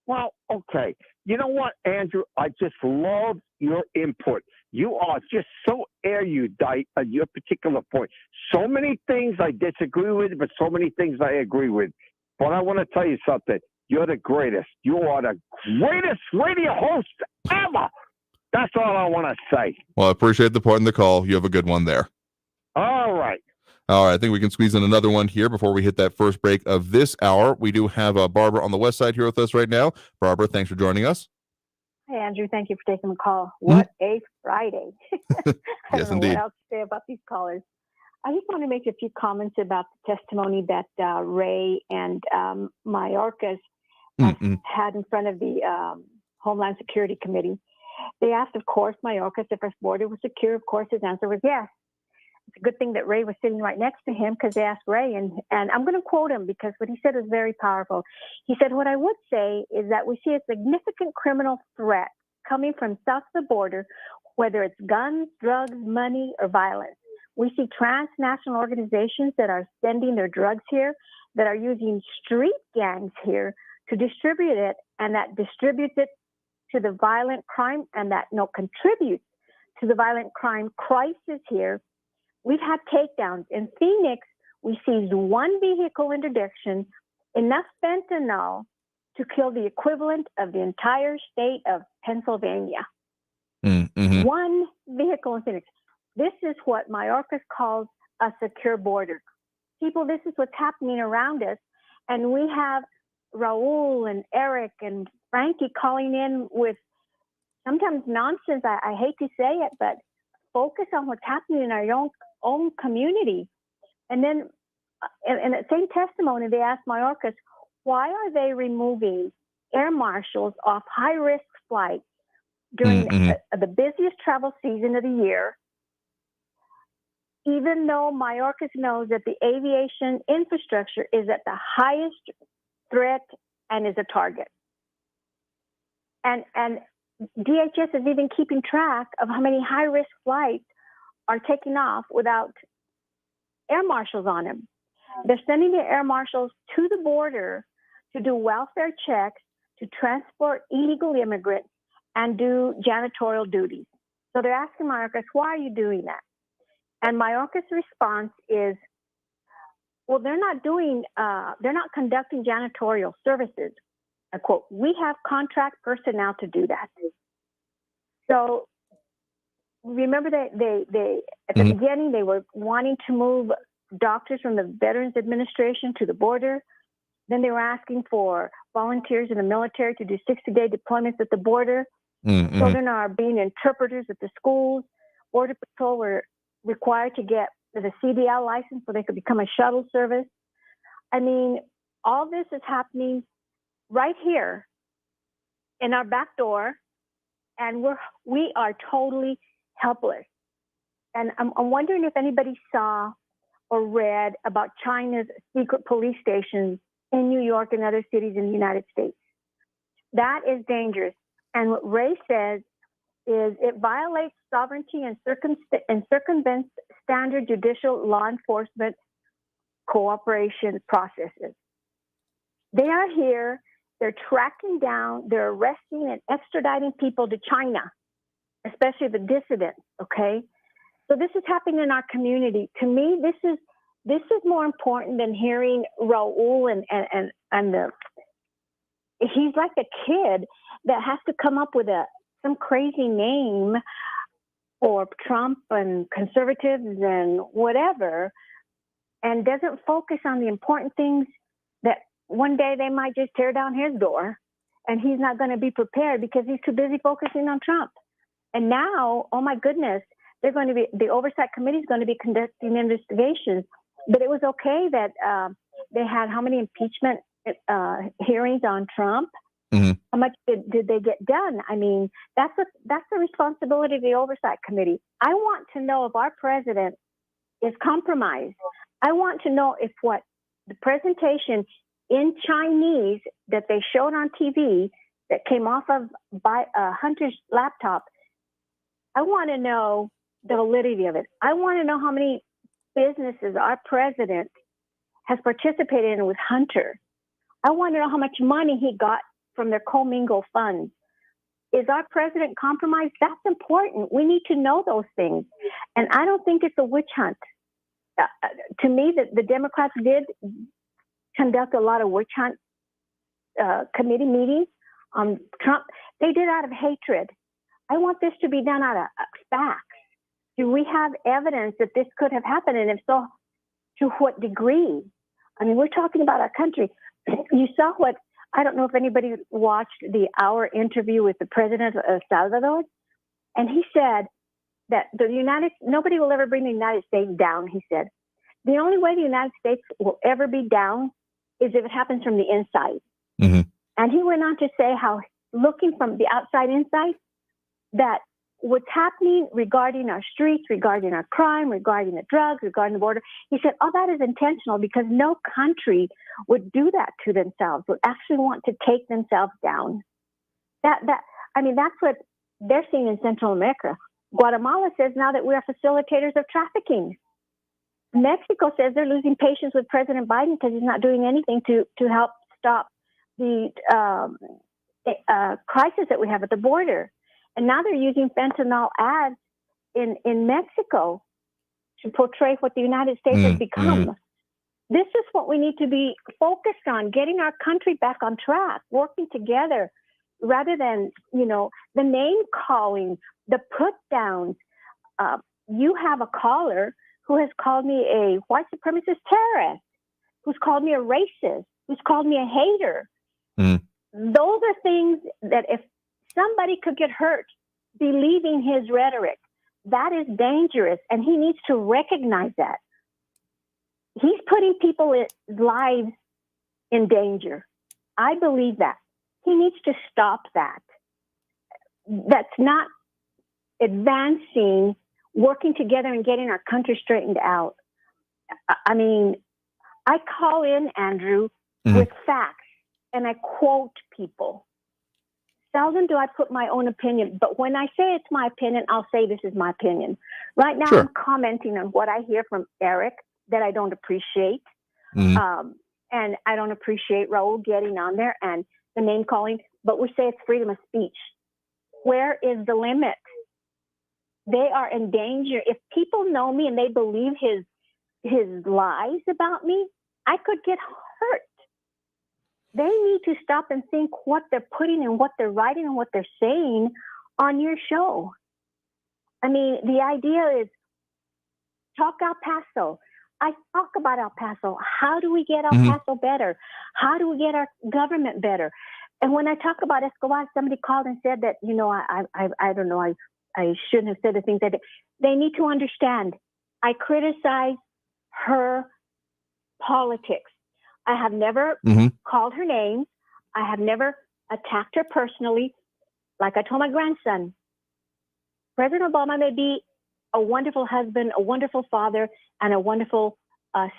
[SPEAKER 3] Well, okay. You know what, Andrew? I just love your input. You are just so erudite on your particular point. So many things I disagree with, but so many things I agree with. But I want to tell you something. You're the greatest. You are the greatest radio host ever. That's all I want to say.
[SPEAKER 2] Well, I appreciate the point in the call. You have a good one there.
[SPEAKER 3] All right.
[SPEAKER 2] All right, I think we can squeeze in another one here before we hit that first break of this hour. We do have Barbara on the west side here with us right now. Barbara, thanks for joining us.
[SPEAKER 6] Hey, Andrew. Thank you for taking the call. What a Friday. I
[SPEAKER 2] Yes,
[SPEAKER 6] don't know
[SPEAKER 2] indeed.
[SPEAKER 6] what else to say about these callers. I just want to make a few comments about the testimony that Ray and Mayorkas had in front of the Homeland Security Committee. They asked, of course, Mayorkas if our border was secure. Of course, his answer was yes. It's a good thing that Ray was sitting right next to him, because they asked Ray, and I'm going to quote him because what he said was very powerful. He said, "What I would say is that we see a significant criminal threat coming from south of the border, whether it's guns, drugs, money, or violence. We see transnational organizations that are sending their drugs here, that are using street gangs here to distribute it, and that distributes it to the violent crime, and that contributes to the violent crime crisis here. We've had takedowns. In Phoenix, we seized one vehicle interdiction, enough fentanyl to kill the equivalent of the entire state of Pennsylvania. One vehicle in Phoenix. This is what Mayorkas calls a secure border. People, this is what's happening around us. And we have Raul and Eric and Frankie calling in with sometimes nonsense. I hate to say it, but focus on what's happening in our own community. And then in that same testimony, they asked Mayorkas, why are they removing air marshals off high-risk flights during the busiest travel season of the year, even though Mayorkas knows that the aviation infrastructure is at the highest threat and is a target. And DHS is even keeping track of how many high-risk flights are taking off without air marshals on them. They're sending the air marshals to the border to do welfare checks, to transport illegal immigrants, and do janitorial duties. So they're asking Mayorkas, why are you doing that? And Mayorkas' response is, well, they're not conducting janitorial services. I quote, we have contract personnel to do that. So remember that they at the beginning, they were wanting to move doctors from the Veterans Administration to the border. Then they were asking for volunteers in the military to do 60-day deployments at the border. Children are being interpreters at the schools. Border Patrol were required to get the CDL license so they could become a shuttle service. I mean, all this is happening right here in our back door, and we are totally helpless. And I'm wondering if anybody saw or read about China's secret police stations in New York and other cities in the United States. That is dangerous. And what Ray says is it violates sovereignty and circumvents standard judicial law enforcement cooperation processes. They are here, they're tracking down, they're arresting and extraditing people to China, especially the dissidents, okay? So this is happening in our community. To me, this is more important than hearing Raul and he's like a kid that has to come up with some crazy name for Trump and conservatives and whatever, and doesn't focus on the important things that one day they might just tear down his door, and he's not going to be prepared because he's too busy focusing on Trump. And now, oh my goodness, the Oversight Committee is going to be conducting investigations. But it was okay that they had how many impeachment hearings on Trump? How much did they get done? I mean, that's the responsibility of the Oversight Committee. I want to know if our president is compromised. I want to know if what the presentation in Chinese that they showed on TV that came off of Hunter's laptop, I want to know the validity of it. I want to know how many businesses our president has participated in with Hunter. I want to know how much money he got from their commingled funds. Is our president compromised? That's important. We need to know those things. And I don't think it's a witch hunt. To me, the Democrats did conduct a lot of witch hunt committee meetings on Trump. They did out of hatred. I want this to be done out of facts. Do we have evidence that this could have happened? And if so, to what degree? I mean, we're talking about our country. You saw what, I don't know if anybody watched the hour interview with the president of El Salvador, and he said that nobody will ever bring the United States down, he said. The only way the United States will ever be down is if it happens from the inside.
[SPEAKER 2] Mm-hmm.
[SPEAKER 6] And he went on to say how, looking from the outside inside, that what's happening regarding our streets, regarding our crime, regarding the drugs, regarding the border, he said, all that is intentional because no country would do that to themselves, would actually want to take themselves down. That's what they're seeing in Central America. Guatemala says now that we are facilitators of trafficking. Mexico says they're losing patience with President Biden because he's not doing anything to help stop the crisis that we have at the border. And now they're using fentanyl ads in Mexico to portray what the United States has become. This is what we need to be focused on, getting our country back on track, working together rather than, the name calling, the put downs. You have a caller who has called me a white supremacist terrorist, who's called me a racist, who's called me a hater. Those are things that if somebody could get hurt believing his rhetoric, that is dangerous, and he needs to recognize that. He's putting people's lives in danger. I believe that. He needs to stop that. That's not advancing, working together and getting our country straightened out. I mean, I call in, Andrew, with facts, and I quote people. Seldom do I put my own opinion, but when I say it's my opinion, I'll say this is my opinion. Right now, I'm commenting on what I hear from Eric that I don't appreciate. And I don't appreciate Raul getting on there and the name calling, but we say it's freedom of speech. Where is the limit? They are in danger. If people know me and they believe his lies about me, I could get hurt. They need to stop and think what they're putting and what they're writing and what they're saying on your show. I mean, the idea is talk El Paso. I talk about El Paso. How do we get El Paso better? How do we get our government better? And when I talk about Escobar, somebody called and said that, I don't know, I shouldn't have said the things that they need to understand. I criticize her politics. I have never called her names. I have never attacked her personally. Like I told my grandson, President Obama may be a wonderful husband, a wonderful father, and a wonderful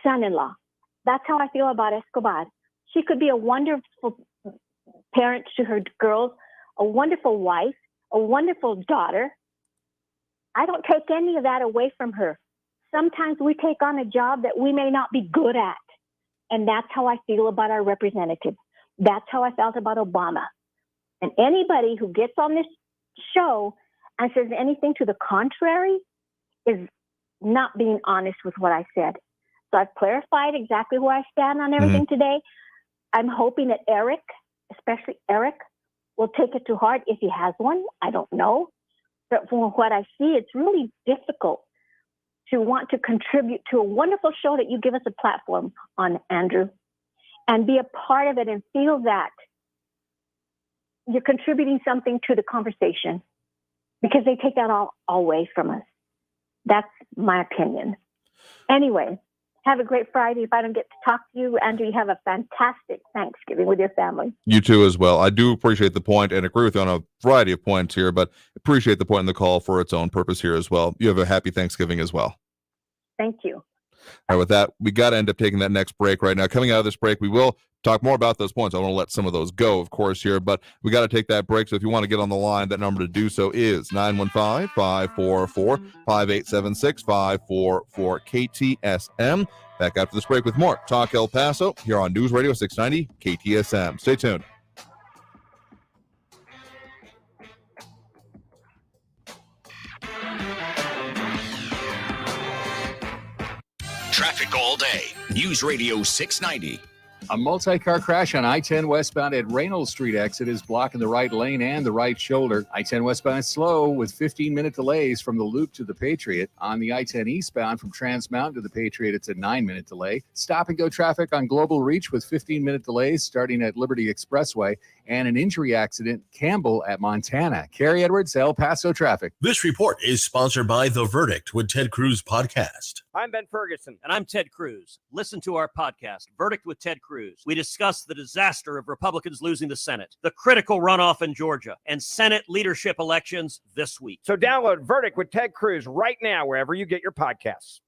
[SPEAKER 6] son-in-law. That's how I feel about Escobar. She could be a wonderful parent to her girls, a wonderful wife, a wonderful daughter. I don't take any of that away from her. Sometimes we take on a job that we may not be good at. And that's how I feel about our representative. That's how I felt about Obama. And anybody who gets on this show and says anything to the contrary is not being honest with what I said. So I've clarified exactly where I stand on everything today. I'm hoping that Eric, especially Eric, will take it to heart if he has one. I don't know. But from what I see, it's really difficult to want to contribute to a wonderful show that you give us a platform on, Andrew, and be a part of it and feel that you're contributing something to the conversation, because they take that all away from us. That's my opinion. Anyway, have a great Friday. If I don't get to talk to you, Andrew, you have a fantastic Thanksgiving with your family.
[SPEAKER 2] You too as well. I do appreciate the point and agree with you on a variety of points here, but appreciate the point in the call for its own purpose here as well. You have a happy Thanksgiving as well.
[SPEAKER 6] Thank you.
[SPEAKER 2] All right, with that, we got to end up taking that next break right now. Coming out of this break, we will talk more about those points. I want to let some of those go, of course, here, but we got to take that break. So if you want to get on the line, that number to do so is 915-544-5876-544-KTSM. Back after this break with more Talk El Paso here on News Radio 690 KTSM. Stay tuned.
[SPEAKER 21] traffic all day. News Radio 690.
[SPEAKER 5] A multi-car crash on I-10 westbound at Reynolds Street exit is blocking the right lane and the right shoulder. I-10 westbound is slow with 15-minute delays from the Loop to the Patriot. On the I-10 eastbound from Trans Mountain to the Patriot, it's a 9-minute delay. Stop-and-go traffic on Global Reach with 15-minute delays starting at Liberty Expressway. And an injury accident, Campbell at Montana. Carrie Edwards, El Paso traffic.
[SPEAKER 8] This report is sponsored by The Verdict with Ted Cruz podcast.
[SPEAKER 29] I'm Ben Ferguson.
[SPEAKER 28] And I'm Ted Cruz. Listen to our podcast, Verdict with Ted Cruz. We discuss the disaster of Republicans losing the Senate, the critical runoff in Georgia, and Senate leadership elections this week.
[SPEAKER 29] So download Verdict with Ted Cruz right now, wherever you get your podcasts.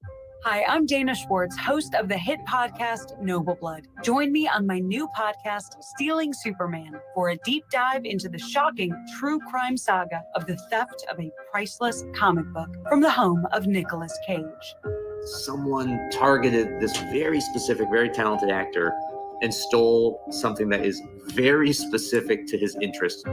[SPEAKER 15] Hi, I'm Dana Schwartz, host of the hit podcast Noble Blood. Join me on my new podcast, Stealing Superman, for a deep dive into the shocking true crime saga of the theft of a priceless comic book from the home of Nicolas Cage.
[SPEAKER 17] Someone targeted this very specific, very talented actor and stole something that is very specific to his interests.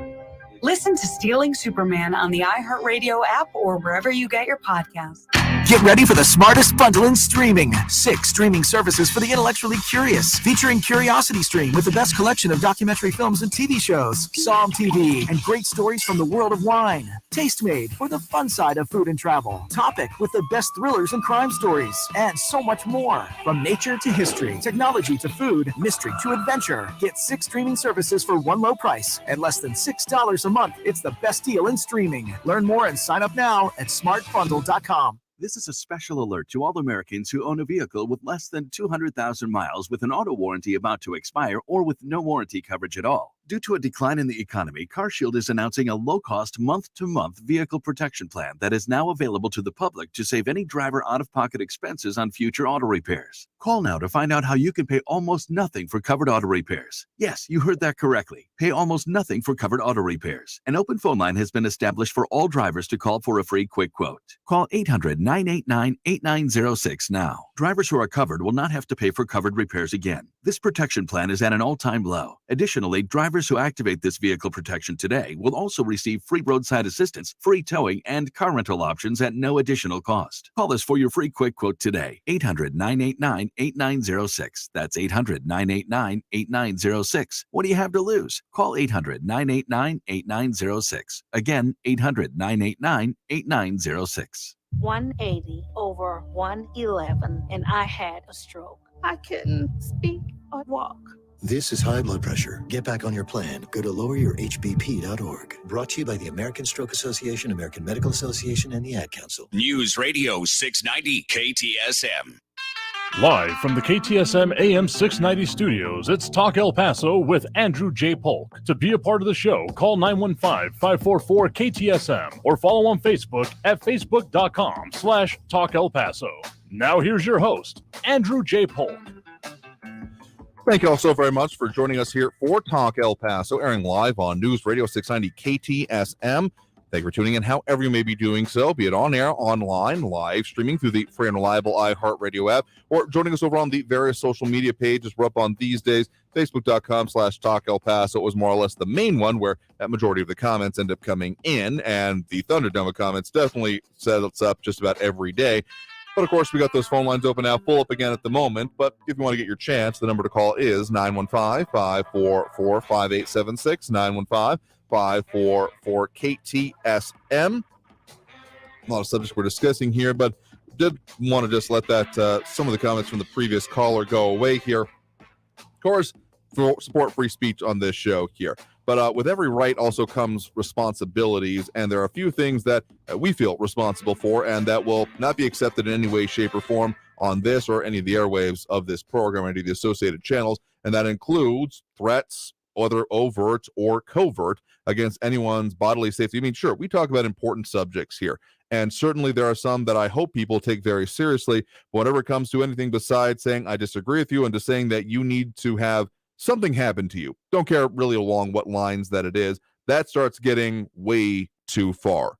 [SPEAKER 15] Listen to Stealing Superman on the iHeartRadio app or wherever you get your podcasts.
[SPEAKER 18] Get ready for the smartest bundle in streaming. 6 streaming services for the intellectually curious, featuring Curiosity Stream with the best collection of documentary films and TV shows, Psalm TV, and great stories from the world of wine, Tastemade for the fun side of food and travel, Topic with the best thrillers and crime stories, and so much more. From nature to history, technology to food, mystery to adventure. Get 6 streaming services for one low price at less than $6 a month. It's the best deal in streaming. Learn more and sign up now at smartbundle.com.
[SPEAKER 19] This is a special alert to all Americans who own a vehicle with less than 200,000 miles with an auto warranty about to expire or with no warranty coverage at all. Due to a decline in the economy, CarShield is announcing a low-cost month-to-month vehicle protection plan that is now available to the public to save any driver out-of-pocket expenses on future auto repairs. Call now to find out how you can pay almost nothing for covered auto repairs. Yes, you heard that correctly. Pay almost nothing for covered auto repairs. An open phone line has been established for all drivers to call for a free quick quote. Call 800-989-8906 now. Drivers who are covered will not have to pay for covered repairs again. This protection plan is at an all-time low. Additionally, drivers who activate this vehicle protection today will also receive free roadside assistance, free towing, and car rental options at no additional cost. Call us for your free quick quote today. 800-989-8906. That's 800-989-8906. What do you have to lose? Call 800-989-8906. Again, 800-989-8906.
[SPEAKER 20] 180 over 111, and I had a stroke. I couldn't speak or walk.
[SPEAKER 22] This is high blood pressure. Get back on your plan. Go to loweryourhbp.org. Brought to you by the American Stroke Association, American Medical Association, and the Ad Council.
[SPEAKER 21] News Radio 690 KTSM.
[SPEAKER 1] Live from the KTSM AM 690 studios, it's Talk El Paso with Andrew J. Polk. To be a part of the show, call 915-544-KTSM or follow on Facebook at facebook.com/Talk El Paso. Now here's your host, Andrew J. Polk.
[SPEAKER 2] Thank you all so very much for joining us here for Talk El Paso, airing live on News Radio 690 KTSM. Thank you for tuning in however you may be doing so, be it on air, online, live streaming through the free and reliable iHeartRadio app, or joining us over on the various social media pages we're up on these days. Facebook.com/Talk El Paso was more or less the main one where that majority of the comments end up coming in, and the Thunderdome comments definitely set us up just about every day. But of course, we got those phone lines open now, full up again at the moment. But if you want to get your chance, the number to call is 915-544-5876, 915-544-KTSM. A lot of subjects we're discussing here, but did want to just let that some of the comments from the previous caller go away here. Of course, support free speech on this show here. But with every right also comes responsibilities, and there are a few things that we feel responsible for and that will not be accepted in any way, shape, or form on this or any of the airwaves of this program or any of the associated channels, and that includes threats, whether overt or covert, against anyone's bodily safety. I mean, sure, we talk about important subjects here, and certainly there are some that I hope people take very seriously. Whenever it comes to anything besides saying I disagree with you and to saying that you need to have something happen to you, don't care really along what lines that it is, that starts getting way too far.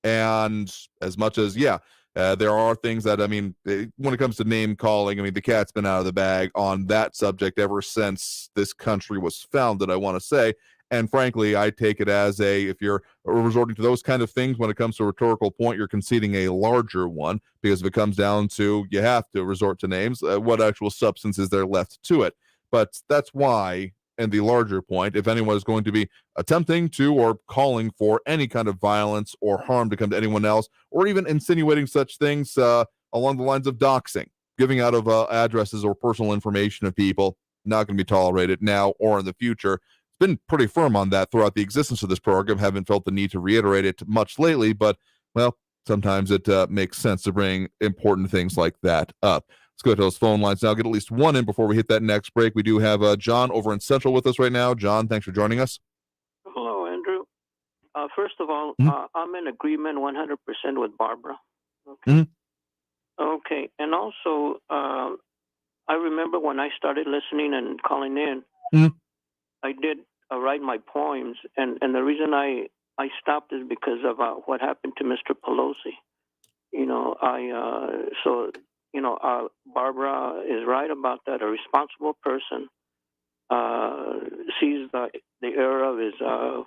[SPEAKER 2] And as much as, there are things that, I mean, when it comes to name calling, I mean, the cat's been out of the bag on that subject ever since this country was founded, I want to say. And frankly, I take it as if you're resorting to those kind of things when it comes to a rhetorical point, you're conceding a larger one, because if it comes down to you have to resort to names, what actual substance is there left to it? But that's why, and the larger point, if anyone is going to be attempting to or calling for any kind of violence or harm to come to anyone else, or even insinuating such things along the lines of doxing, giving out of addresses or personal information of people, not going to be tolerated now or in the future. It's been pretty firm on that throughout the existence of this program. Haven't felt the need to reiterate it much lately, but, well, sometimes it makes sense to bring important things like that up. Let's go to those phone lines now. Get at least one in before we hit that next break. We do have John over in Central with us right now. John, thanks for joining us.
[SPEAKER 4] Hello, Andrew. First of all, I'm in agreement 100% with Barbara. Okay. Okay. And also, I remember when I started listening and calling in, I did write my poems. And the reason I stopped is because of what happened to Mr. Pelosi. Barbara is right about that. A responsible person sees the error of his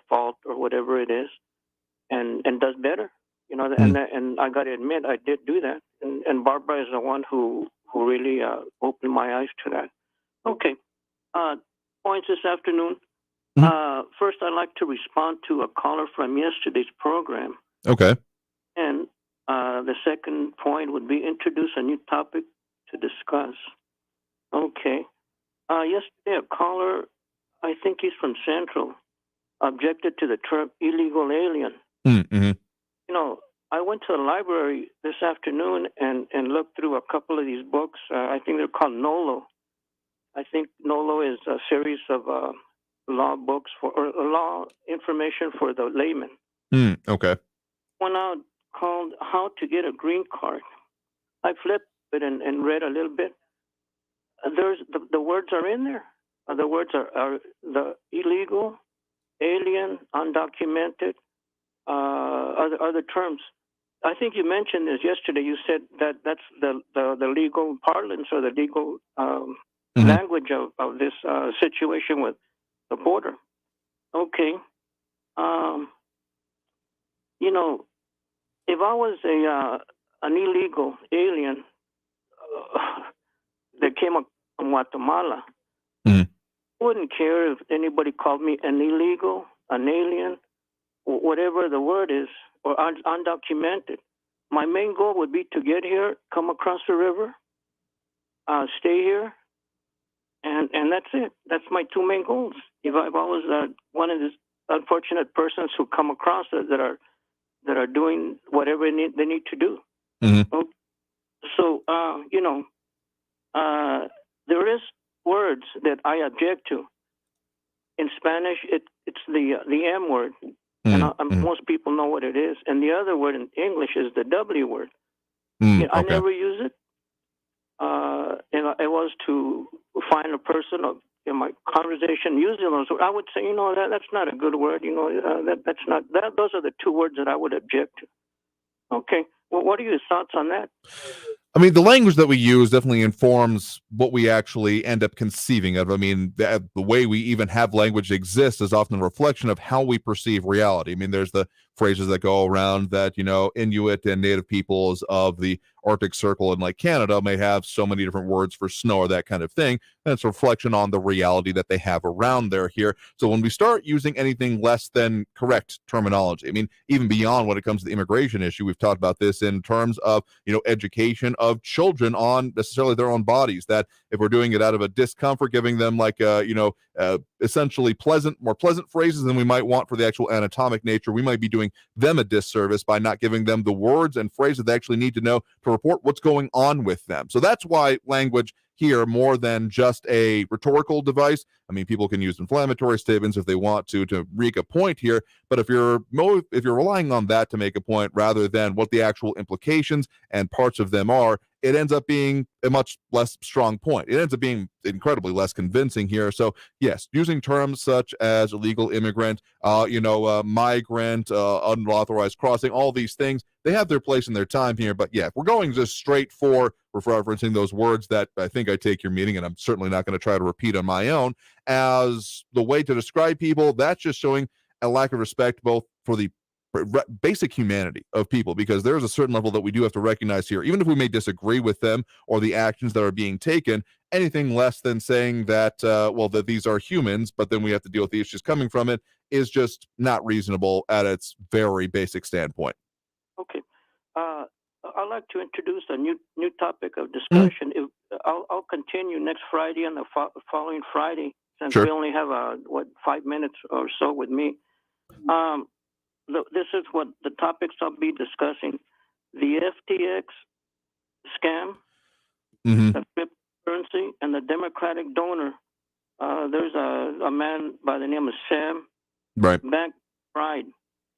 [SPEAKER 4] fault or whatever it is, and does better. And I got to admit, I did do that. And Barbara is the one who really opened my eyes to that. Okay, points this afternoon. First, I'd like to respond to a caller from yesterday's program.
[SPEAKER 2] Okay.
[SPEAKER 4] And the second point would be introduce a new topic to discuss. Okay. Yesterday, a caller, I think he's from Central, objected to the term illegal alien. I went to the library this afternoon and looked through a couple of these books. I think they're called NOLO. I think NOLO is a series of law books or law information for the layman.
[SPEAKER 2] Okay.
[SPEAKER 4] One out called How to Get a Green Card. I flipped it and read a little bit. There's the words are in there. The words are the illegal, alien, undocumented, other terms. I think you mentioned this yesterday. You said that that's the legal parlance or the legal language of this situation with the border. Okay. If I was an illegal alien that came up from Guatemala, I wouldn't care if anybody called me an illegal, an alien, whatever the word is, or undocumented. My main goal would be to get here, come across the river, stay here, and that's it. That's my two main goals. If I was one of these unfortunate persons who come across that are doing whatever they need to do. So, there is words that I object to. In Spanish, it's the M word, and most people know what it is. And the other word in English is the W word. I never use it. And I was to find a person in my conversation using those words. I would say, that's not a good word. That's not that. Those are the two words that I would object to. Okay. Well, what are your thoughts on that?
[SPEAKER 2] I mean, the language that we use definitely informs what we actually end up conceiving of. I mean, the way we even have language exist is often a reflection of how we perceive reality. I mean, there's the phrases that go around that, Inuit and native peoples of the Arctic Circle and like Canada may have so many different words for snow or that kind of thing. And it's a reflection on the reality that they have around there here. So when we start using anything less than correct terminology, I mean, even beyond when it comes to the immigration issue, we've talked about this in terms of, education of children on necessarily their own bodies, that if we're doing it out of a discomfort, giving them like, essentially more pleasant phrases than we might want for the actual anatomic nature, we might be doing them a disservice by not giving them the words and phrases they actually need to know to report what's going on with them. So that's why language here, more than just a rhetorical device. I mean, people can use inflammatory statements if they want to make a point here, but if you're relying on that to make a point rather than what the actual implications and parts of them are, it ends up being a much less strong point. It ends up being incredibly less convincing here. So yes, using terms such as illegal immigrant, migrant, unauthorized crossing, all these things, they have their place and their time here. But yeah, if we're going just straight for referencing those words that I think I take your meaning, and I'm certainly not going to try to repeat on my own, as the way to describe people, that's just showing a lack of respect both for the basic humanity of people, because there's a certain level that we do have to recognize here, even if we may disagree with them or the actions that are being taken. Anything less than saying that that these are humans, but then we have to deal with the issues coming from it, is just not reasonable at its very basic standpoint.
[SPEAKER 4] Okay, I'd like to introduce a new topic of discussion. I'll continue next Friday and the following Friday, since we only have 5 minutes or so with me. This is what the topics I'll be discussing: the FTX scam, the cryptocurrency, and the Democratic donor. There's a man by the name of Sam Bank Pride.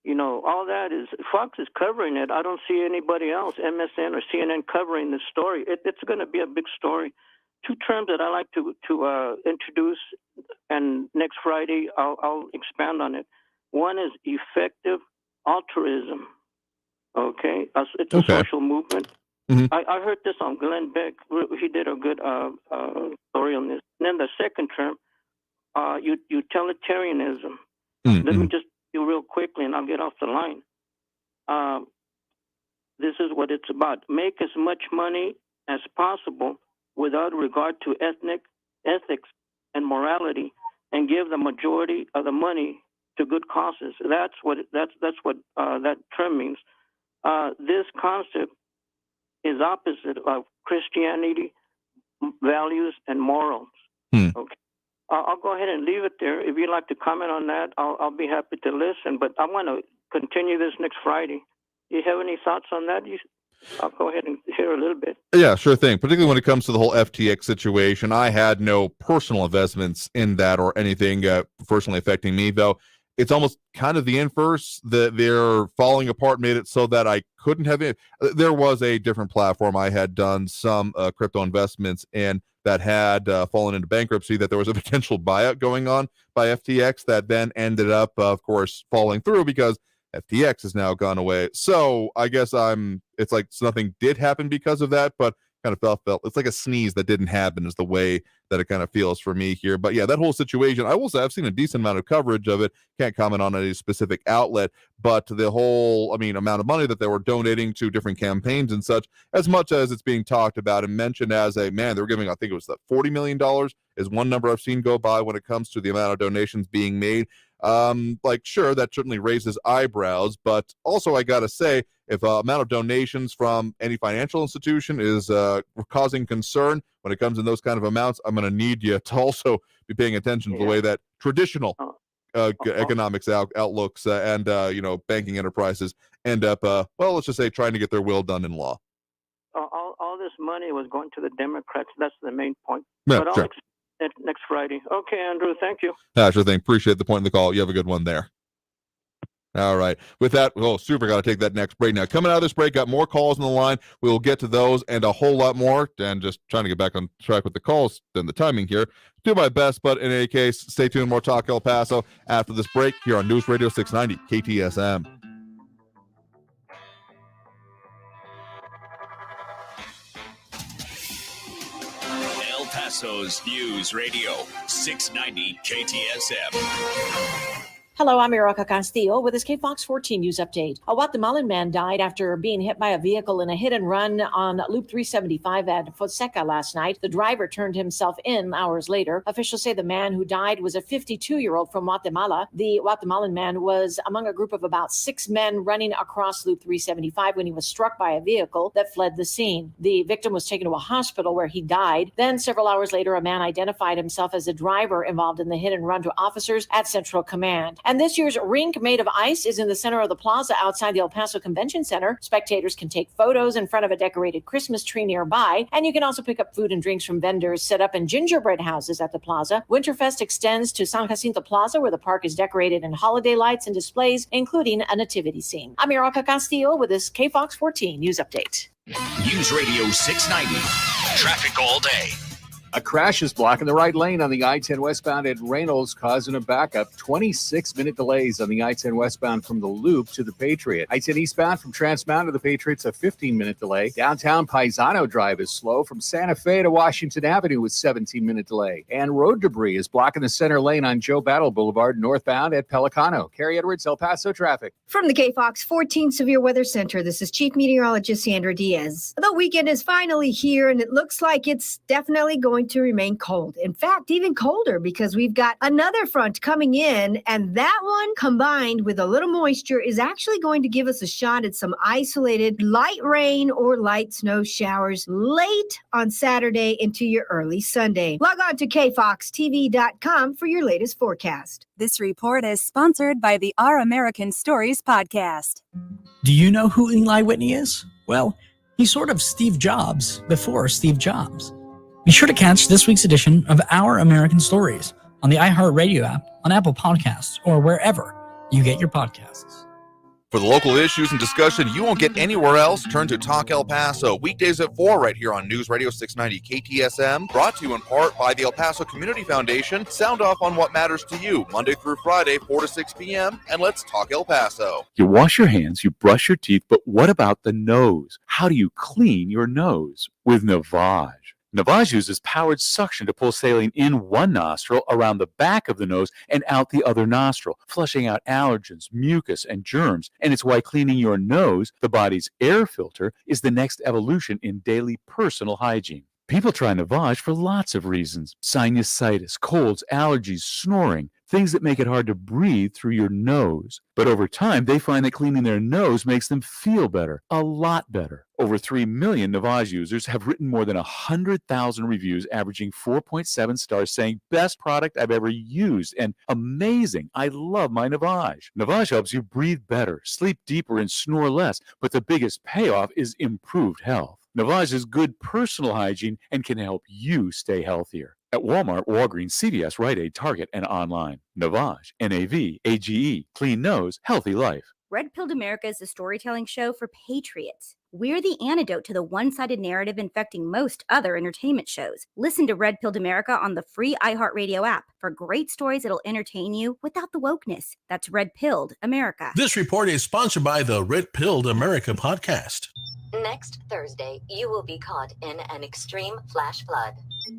[SPEAKER 4] All that is Fox is covering it. I don't see anybody else, MSN or CNN, covering this story. It's going to be a big story. Two terms that I like to introduce, and next Friday I'll expand on it. One is effective altruism. Okay, it's a social movement. I heard this on Glenn Beck. He did a good story on this. And then the second term, utilitarianism. Let me just do real quickly, and I'll get off the line. This is what it's about: make as much money as possible without regard to ethics, and morality, and give the majority of the money to good causes. That's what that term means. This concept is opposite of Christianity values and morals. Okay, I'll go ahead and leave it there. If you'd like to comment on that, I'll be happy to listen. But I want to continue this next Friday. Do you have any thoughts on that? I'll go ahead and hear a little bit.
[SPEAKER 2] Yeah, sure thing. Particularly when it comes to the whole FTX situation, I had no personal investments in that or anything personally affecting me, though. It's almost kind of the inverse. They're falling apart made it so that I couldn't have it. There was a different platform I had done some crypto investments in that had fallen into bankruptcy, that there was a potential buyout going on by FTX that then ended up, of course, falling through because FTX has now gone away. So I guess it's like nothing did happen because of that, but kind of felt it's like a sneeze that didn't happen is the way that it kind of feels for me here. But yeah, that whole situation, I will say I've seen a decent amount of coverage of it. Can't comment on any specific outlet, but the whole, amount of money that they were donating to different campaigns and such, as much as it's being talked about and mentioned as they were giving, I think it was $40 million is one number I've seen go by when it comes to the amount of donations being made. Sure, that certainly raises eyebrows, but also I gotta say, if amount of donations from any financial institution is causing concern when it comes in those kind of amounts, I'm going to need you to also be paying attention to the way that traditional economics outlooks and banking enterprises end up, let's just say, trying to get their will done in law.
[SPEAKER 4] All this money was going to the Democrats. That's the main point.
[SPEAKER 2] Yeah,
[SPEAKER 4] but
[SPEAKER 2] sure.
[SPEAKER 4] I'll next Friday. Okay, Andrew, thank you.
[SPEAKER 2] Sure thing. Appreciate the point in the call. You have a good one there. All right. With that, super. Got to take that next break now. Coming out of this break, got more calls on the line. We will get to those and a whole lot more. And just trying to get back on track with the calls and the timing here. Do my best, but in any case, stay tuned. More Talk El Paso after this break here on News Radio 690 KTSM.
[SPEAKER 21] El Paso's News Radio 690 KTSM.
[SPEAKER 7] Hello, I'm Erica Castillo with this KFOX 14 News Update. A Guatemalan man died after being hit by a vehicle in a hit and run on Loop 375 at Fonseca last night. The driver turned himself in hours later. Officials say the man who died was a 52-year-old from Guatemala. The Guatemalan man was among a group of about 6 men running across Loop 375 when he was struck by a vehicle that fled the scene. The victim was taken to a hospital where he died. Then several hours later, a man identified himself as the driver involved in the hit and run to officers at Central Command. And this year's rink made of ice is in the center of the plaza outside the El Paso Convention Center. Spectators can take photos in front of a decorated Christmas tree nearby, and you can also pick up food and drinks from vendors set up in gingerbread houses at the plaza. Winterfest extends to San Jacinto Plaza, where the park is decorated in holiday lights and displays, including a nativity scene. I'm Miraka Castillo with this KFOX 14 News Update.
[SPEAKER 21] News Radio 690. Traffic all day.
[SPEAKER 5] A crash is blocking the right lane on the I-10 westbound at Reynolds, causing a backup. 26-minute delays on the I-10 westbound from the Loop to the Patriot. I-10 eastbound from Trans Mountain to the Patriot's a 15-minute delay. Downtown Paisano Drive is slow from Santa Fe to Washington Avenue with 17-minute delay. And road debris is blocking the center lane on Joe Battle Boulevard northbound at Pelicano. Carrie Edwards, El Paso traffic.
[SPEAKER 9] From the KFOX 14 Severe Weather Center, this is Chief Meteorologist Sandra Diaz. The weekend is finally here, and it looks like it's definitely going to remain cold. In fact, even colder, because we've got another front coming in, and that one combined with a little moisture is actually going to give us a shot at some isolated light rain or light snow showers late on Saturday into your early Sunday. Log on to kfoxtv.com for your latest forecast.
[SPEAKER 10] This report is sponsored by the Our American Stories podcast.
[SPEAKER 14] Do you know who Eli Whitney is? Well, he's sort of Steve Jobs before Steve Jobs. Be sure to catch this week's edition of Our American Stories on the iHeartRadio app, on Apple Podcasts, or wherever you get your podcasts.
[SPEAKER 2] For the local issues and discussion you won't get anywhere else, turn to Talk El Paso, weekdays at 4 right here on News Radio 690 KTSM, brought to you in part by the El Paso Community Foundation. Sound off on what matters to you, Monday through Friday, 4 to 6 p.m., and let's talk El Paso.
[SPEAKER 11] You wash your hands, you brush your teeth, but what about the nose? How do you clean your nose? With Navage. Navage uses powered suction to pull saline in one nostril, around the back of the nose, and out the other nostril, flushing out allergens, mucus, and germs. And it's why cleaning your nose, the body's air filter, is the next evolution in daily personal hygiene. People try Navage for lots of reasons: sinusitis, colds, allergies, snoring, things that make it hard to breathe through your nose. But over time, they find that cleaning their nose makes them feel better, a lot better. Over 3 million Navage users have written more than 100,000 reviews, averaging 4.7 stars, saying, "Best product I've ever used," and "Amazing, I love my Navage." Navage helps you breathe better, sleep deeper, and snore less, but the biggest payoff is improved health. Navage is good personal hygiene and can help you stay healthier. At Walmart, Walgreens, CVS, Rite Aid, Target, and online. Navage, N-A-V-A-G-E, clean nose, healthy life.
[SPEAKER 12] Red Pilled America is a storytelling show for patriots. We're the antidote to the one-sided narrative infecting most other entertainment shows. Listen to Red Pilled America on the free iHeartRadio app for great stories that'll entertain you without the wokeness. That's Red Pilled America.
[SPEAKER 13] This report is sponsored by the Red Pilled America podcast.
[SPEAKER 23] Next Thursday, you will be caught in an extreme flash flood.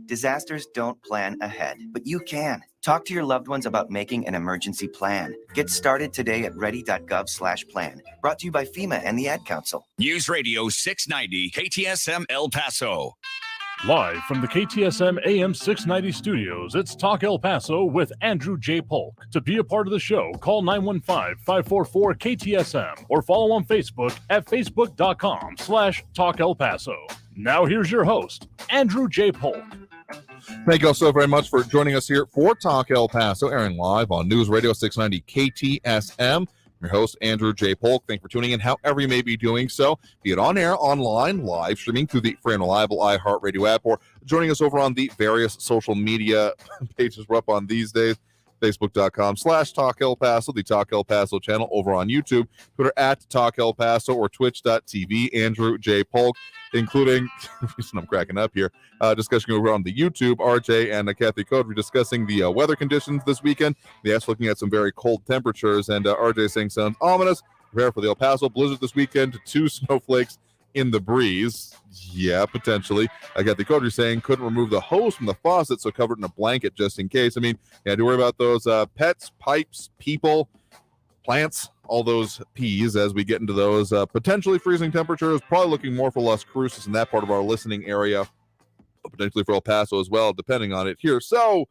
[SPEAKER 25] Disasters don't plan ahead, but you can. Talk to your loved ones about making an emergency plan. Get started today at ready.gov/plan. Brought to you by FEMA and the Ad Council.
[SPEAKER 21] News Radio 690 KTSM El Paso.
[SPEAKER 1] Live from the KTSM AM 690 studios, it's Talk El Paso with Andrew J. Polk. To be a part of the show, call 915-544-KTSM or follow on Facebook at facebook.com/Talk El Paso. Now here's your host, Andrew J. Polk.
[SPEAKER 2] Thank you all so very much for joining us here for Talk El Paso, airing live on News Radio 690 KTSM. Your host, Andrew J. Polk. Thank you for tuning in, however you may be doing so, be it on air, online, live streaming through the free and reliable iHeartRadio app, or joining us over on the various social media pages we're up on these days. Facebook.com/Talk El Paso, the Talk El Paso channel over on YouTube, Twitter at Talk El Paso, or Twitch.tv, Andrew J. Polk, including, the reason I'm cracking up here, discussion over on the YouTube, RJ and Kathy Codry discussing the weather conditions this weekend. Yes, looking at some very cold temperatures, and RJ saying sounds ominous. Prepare for the El Paso blizzard this weekend, 2 snowflakes in the breeze. Yeah, potentially. I got the Codry saying couldn't remove the hose from the faucet, so covered in a blanket just in case. I mean, yeah, do worry about those pets, pipes, people, plants, all those P's as we get into those potentially freezing temperatures. Probably looking more for Las Cruces in that part of our listening area, but potentially for El Paso as well, depending on it here. So,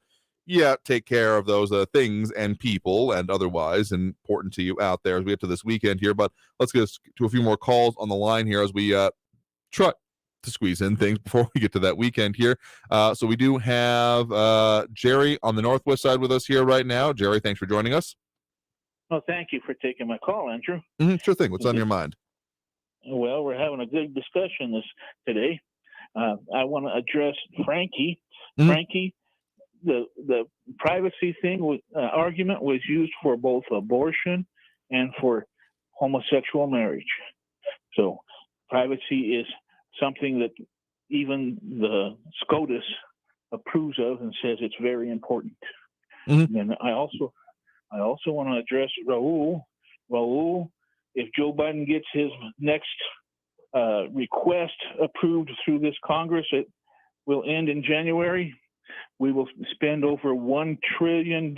[SPEAKER 2] yeah, take care of those things and people and otherwise important to you out there as we get to this weekend here. But let's get to a few more calls on the line here as we try to squeeze in things before we get to that weekend here. So we do have Jerry on the northwest side with us here right now. Jerry, thanks for joining us.
[SPEAKER 3] Well, thank you for taking my call, Andrew.
[SPEAKER 2] Sure thing. What's on your mind?
[SPEAKER 3] Well, we're having a good discussion today. I want to address Frankie. Frankie, the privacy thing argument was used for both abortion and for homosexual marriage. So privacy is something that even the SCOTUS approves of and says it's very important. And I also want to address Raul. Raul, if Joe Biden gets his next request approved through this Congress, it will end in January. We will spend over $1 trillion,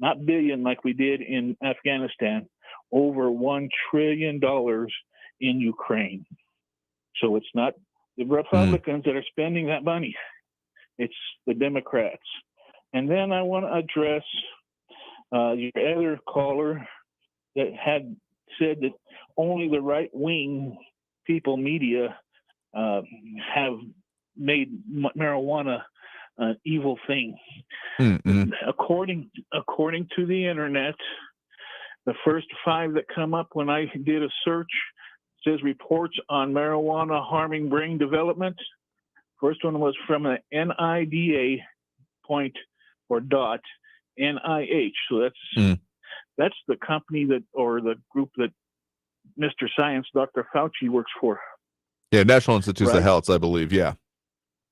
[SPEAKER 3] not billion like we did in Afghanistan, over $1 trillion in Ukraine. So it's not the Republicans that are spending that money. It's the Democrats. And then I want to address your other caller that had said that only the right-wing people, media, have made marijuana an evil thing. According to the internet, the first 5 that come up when I did a search says reports on marijuana harming brain development. First one was from an NIDA NIH. So that's the company or the group that Mr. Science, Dr. Fauci, works for.
[SPEAKER 2] Yeah, National Institutes of Health, I believe. Yeah.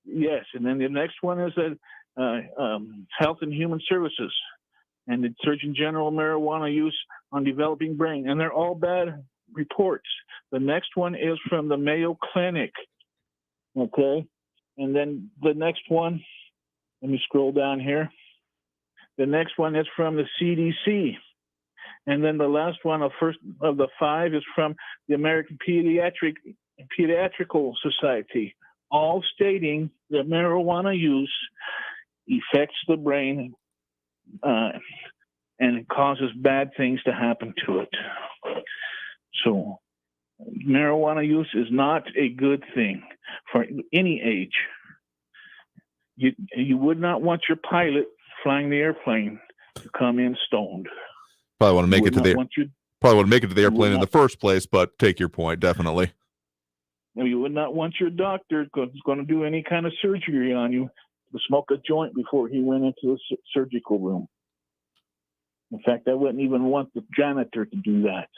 [SPEAKER 3] Yes, and then the next one is Health and Human Services, and the Surgeon General marijuana use on developing brain, and they're all bad reports. The next one is from the Mayo Clinic. Okay, and then the next one. Let me scroll down here. The next one is from the CDC. And then the last one, first of the 5, is from the American Pediatrical Society, all stating that marijuana use affects the brain and it causes bad things to happen to it. So marijuana use is not a good thing for any age. You would not want your pilot flying the airplane to come in stoned.
[SPEAKER 2] Probably want to make it to the airplane in the first place, but take your point, definitely.
[SPEAKER 3] You would not want your doctor who's going to do any kind of surgery on you to smoke a joint before he went into the surgical room. In fact, I wouldn't even want the janitor to do that.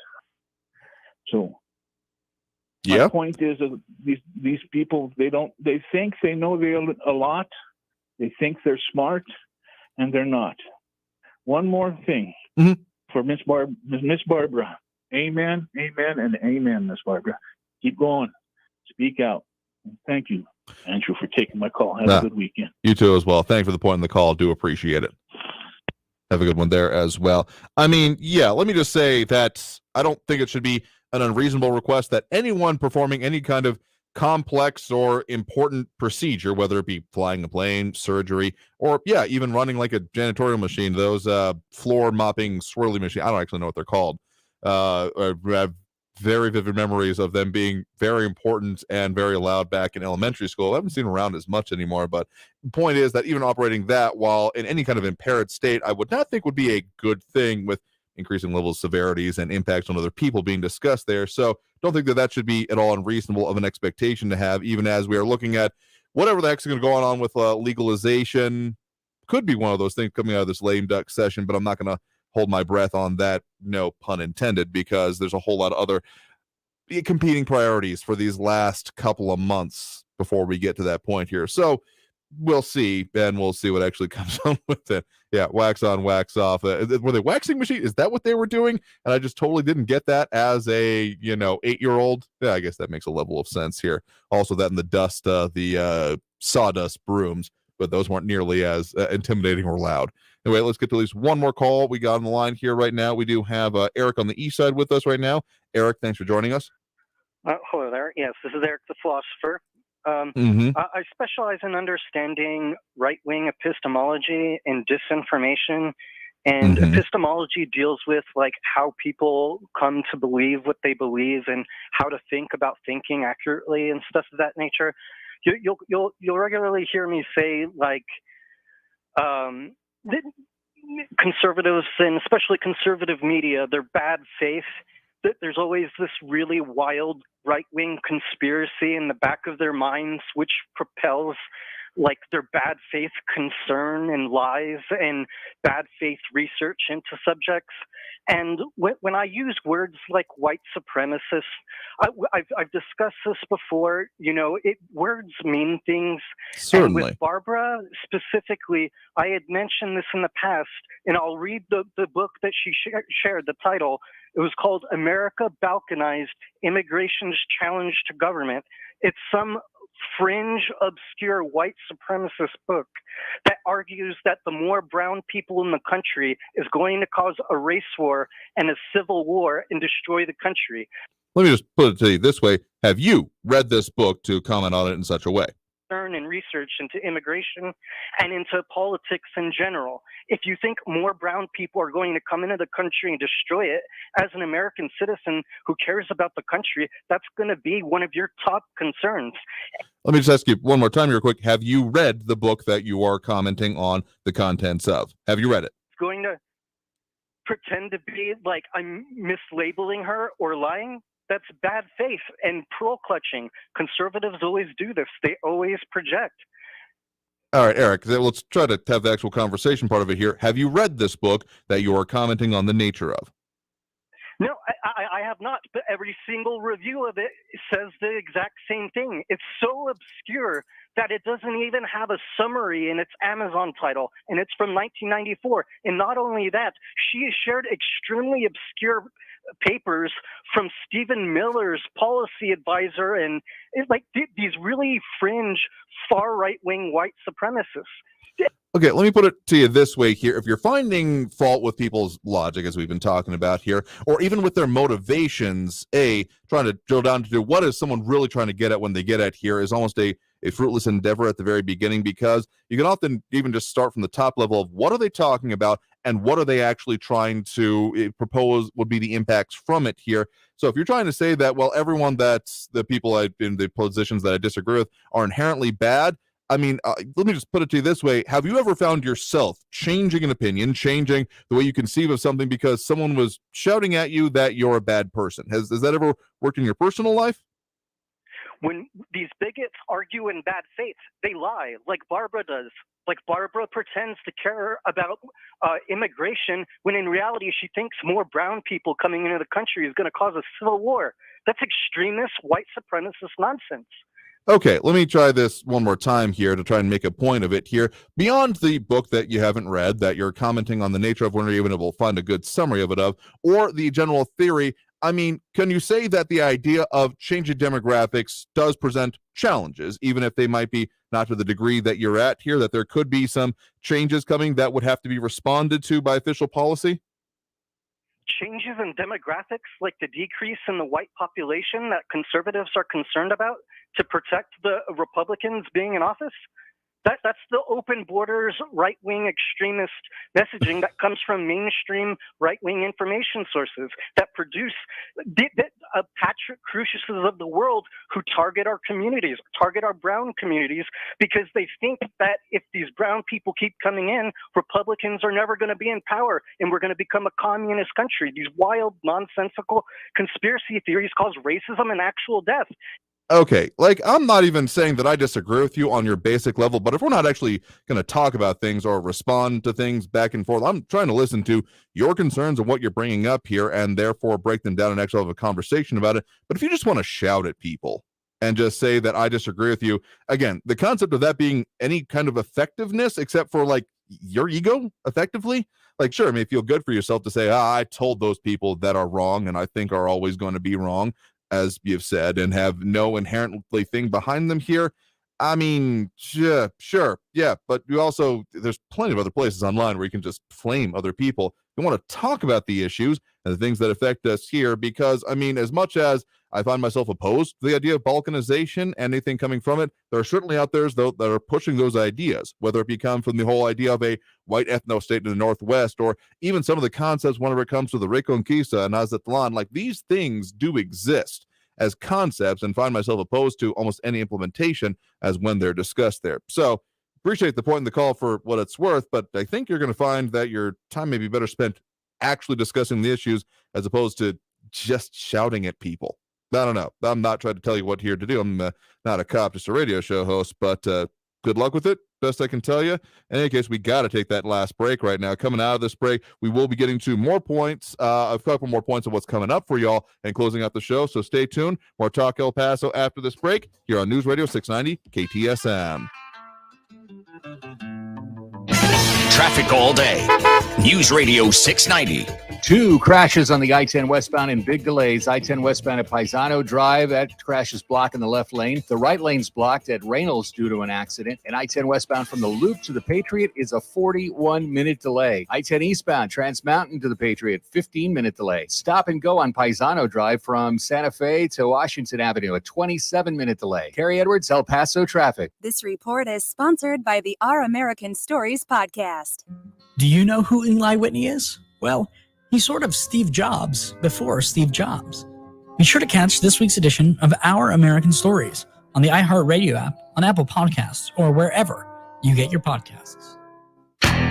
[SPEAKER 3] So my point is that these people, they think they know a lot. They think they're smart, and they're not. One more thing for Miss Barbara. Amen, amen, and amen, Miss Barbara. Keep going. Speak out. Thank you, Andrew, for taking my call. Have a good weekend.
[SPEAKER 2] You too as well. Thanks for the point in the call. Do appreciate it. Have a good one there as well. I mean, let me just say that I don't think it should be an unreasonable request that anyone performing any kind of complex or important procedure, whether it be flying a plane, surgery, or even running like a janitorial machine, those floor mopping swirly machine. I don't actually know what they're called. I have very vivid memories of them being very important and very loud back in elementary school. I haven't seen them around as much anymore, but the point is that even operating that while in any kind of impaired state, I would not think would be a good thing with increasing levels of severities and impacts on other people being discussed there. So don't think that should be at all unreasonable of an expectation to have, even as we are looking at whatever the heck's going to go on with legalization. Could be one of those things coming out of this lame duck session, but I'm not going to hold my breath on that, no pun intended, because there's a whole lot of other competing priorities for these last couple of months before we get to that point here. So we'll see, and we'll see what actually comes on with it. Yeah, wax on, wax off. Were they waxing machine? Is that what they were doing? And I just totally didn't get that as a 8-year-old. Yeah, I guess that makes a level of sense here. Also, that in the dust, the sawdust brooms, but those weren't nearly as intimidating or loud. Anyway, let's get to at least one more call we got on the line here right now. We do have Eric on the east side with us right now. Eric, thanks for joining us.
[SPEAKER 6] Hello there. Yes, this is Eric the Philosopher. I specialize in understanding right-wing epistemology and disinformation, and epistemology deals with like how people come to believe what they believe and how to think about thinking accurately and stuff of that nature. You'll regularly hear me say like conservatives, and especially conservative media, their bad faith, that there's always this really wild right-wing conspiracy in the back of their minds, which propels like their bad faith concern and lies and bad faith research into subjects. And when I use words like white supremacist, I've discussed this before. You know, words mean things.
[SPEAKER 2] Certainly.
[SPEAKER 6] And with Barbara specifically, I had mentioned this in the past, and I'll read the book that she shared, the title. It was called America Balkanized, Immigration's Challenge to Government. It's some fringe, obscure white supremacist book that argues that the more brown people in the country is going to cause a race war and a civil war and destroy the country.
[SPEAKER 2] Let me just put it to you this way. Have you read this book to comment on it in such a way?
[SPEAKER 6] And research into immigration and into politics in general. If you think more brown people are going to come into the country and destroy it, as an American citizen who cares about the country, that's going to be one of your top concerns.
[SPEAKER 2] Let me just ask you one more time real quick. Have you read the book that you are commenting on the contents of? Have you read it?
[SPEAKER 6] Going to pretend to be like I'm mislabeling her or lying? That's bad faith and pearl clutching. Conservatives always do this. They always project.
[SPEAKER 2] All right, Eric, let's try to have the actual conversation part of it here. Have you read this book that you are commenting on the nature of?
[SPEAKER 6] No, I have not, but every single review of it says the exact same thing. It's so obscure that it doesn't even have a summary in its Amazon title, and it's from 1994. And not only that, she has shared extremely obscure papers from Stephen Miller's policy advisor, and it's like these really fringe, far right-wing white supremacists.
[SPEAKER 2] Okay, let me put it to you this way here. If you're finding fault with people's logic, as we've been talking about here, or even with their motivations, trying to drill down to what is someone really trying to get at when they get at here is almost a fruitless endeavor at the very beginning, because you can often even just start from the top level of what are they talking about and what are they actually trying to propose would be the impacts from it here. So if you're trying to say that, well, everyone that's the people in the positions that I disagree with are inherently bad, I mean, let me just put it to you this way. Have you ever found yourself changing an opinion, changing the way you conceive of something because someone was shouting at you that you're a bad person? Has that ever worked in your personal life?
[SPEAKER 6] When these bigots argue in bad faith, they lie, like Barbara does. Like Barbara pretends to care about immigration when in reality she thinks more brown people coming into the country is going to cause a civil war. That's extremist, white supremacist nonsense.
[SPEAKER 2] Okay, let me try this one more time here to try and make a point of it here. Beyond the book that you haven't read, that you're commenting on the nature of when you're even able to find a good summary of it or the general theory, I mean, can you say that the idea of changing demographics does present challenges, even if they might be not to the degree that you're at here, that there could be some changes coming that would have to be responded to by official policy?
[SPEAKER 6] Changes in demographics, like the decrease in the white population that conservatives are concerned about to protect the Republicans being in office? That's the open borders, right-wing extremist messaging that comes from mainstream right-wing information sources that produce Patrick Cruciuses of the world who target our communities, target our brown communities, because they think that if these brown people keep coming in, Republicans are never going to be in power and we're going to become a communist country. These wild, nonsensical conspiracy theories cause racism and actual death.
[SPEAKER 2] Okay, like, I'm not even saying that I disagree with you on your basic level, but if we're not actually going to talk about things or respond to things back and forth, I'm trying to listen to your concerns and what you're bringing up here and therefore break them down and actually have a conversation about it. But if you just want to shout at people and just say that I disagree with you, again, the concept of that being any kind of effectiveness except for, like, your ego, effectively, like, sure, it may feel good for yourself to say, I told those people that are wrong and I think are always going to be wrong, as you've said, and have no inherently thing behind them here. I mean, sure, yeah, but you also, there's plenty of other places online where you can just flame other people. You want to talk about the issues and the things that affect us here, because, I mean, as much as I find myself opposed to the idea of balkanization and anything coming from it, there are certainly out there, though, that are pushing those ideas, whether it become from the whole idea of a white ethno-state in the Northwest, or even some of the concepts whenever it comes to the Reconquista and Aztlan. Like, these things do exist as concepts and find myself opposed to almost any implementation as when they're discussed there. So appreciate the point in the call for what it's worth, but I think you're going to find that your time may be better spent actually discussing the issues as opposed to just shouting at people. I don't know. I'm not trying to tell you what here to do. I'm not a cop, just a radio show host, but good luck with it. Best I can tell you. In any case, we got to take that last break right now. Coming out of this break, we will be getting to more points, a couple more points of what's coming up for y'all and closing out the show. So stay tuned. More Talk El Paso after this break here on News Radio 690 KTSM.
[SPEAKER 21] Traffic all day. News Radio 690.
[SPEAKER 5] 2 crashes on the I-10 westbound and big delays. I-10 westbound at Paisano Drive. That crash is blocked in the left lane. The right lane's blocked at Reynolds due to an accident. And I-10 westbound from the Loop to the Patriot is a 41-minute delay. I-10 eastbound, Trans Mountain to the Patriot, 15-minute delay. Stop and go on Paisano Drive from Santa Fe to Washington Avenue, a 27-minute delay. Carrie Edwards, El Paso traffic.
[SPEAKER 10] This report is sponsored by the Our American Stories podcast.
[SPEAKER 14] Do you know who Eli Whitney is? Well, he's sort of Steve Jobs before Steve Jobs. Be sure to catch this week's edition of Our American Stories on the iHeartRadio app, on Apple Podcasts, or wherever you get your podcasts.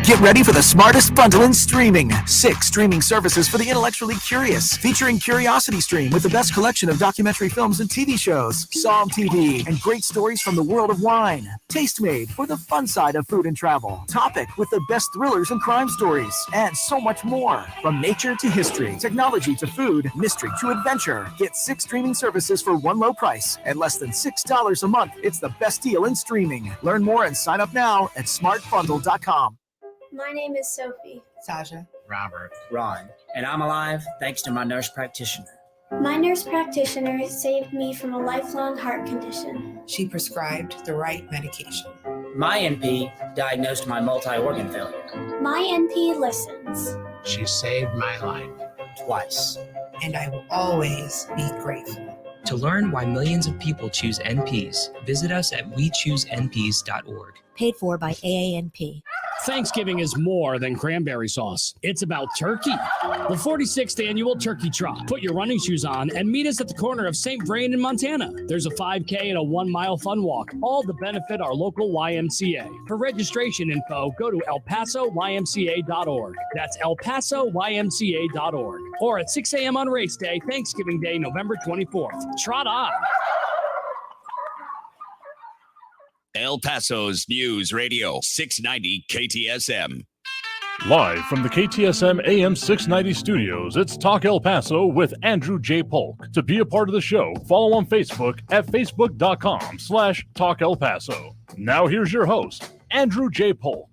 [SPEAKER 18] Get ready for the smartest bundle in streaming. 6 streaming services for the intellectually curious, featuring Curiosity Stream with the best collection of documentary films and TV shows, Psalm TV, and great stories from the world of wine. Taste Made for the fun side of food and travel. Topic with the best thrillers and crime stories, and so much more. From nature to history, technology to food, mystery to adventure. Get 6 streaming services for one low price at less than $6 a month. It's the best deal in streaming. Learn more and sign up now at smartbundle.com.
[SPEAKER 8] My name is Sophie.
[SPEAKER 15] Sasha. Robert. Ron. And I'm alive thanks to my nurse practitioner.
[SPEAKER 8] My nurse practitioner saved me from a lifelong heart condition.
[SPEAKER 16] She prescribed the right medication.
[SPEAKER 15] My NP diagnosed my multi-organ failure.
[SPEAKER 8] My NP listens.
[SPEAKER 16] She saved my life twice. And I will always be grateful.
[SPEAKER 17] To learn why millions of people choose NPs, visit us at wechoosenps.org.
[SPEAKER 24] Paid for by AANP.
[SPEAKER 26] Thanksgiving is more than cranberry sauce. It's about turkey. The 46th annual Turkey Trot. Put your running shoes on and meet us at the corner of St. Vrain and Montana. There's a 5K and a 1-mile fun walk, all to benefit our local YMCA. For registration info, go to elpasoymca.org. That's elpasoymca.org. Or at 6 a.m. on race day, Thanksgiving Day, November 24th. Trot on!
[SPEAKER 21] El Paso's News Radio 690 KTSM.
[SPEAKER 1] Live from the KTSM AM 690 studios, it's Talk El Paso with Andrew J. Polk. To be a part of the show, follow on Facebook at facebook.com/Talk El Paso. Now here's your host, Andrew J. Polk.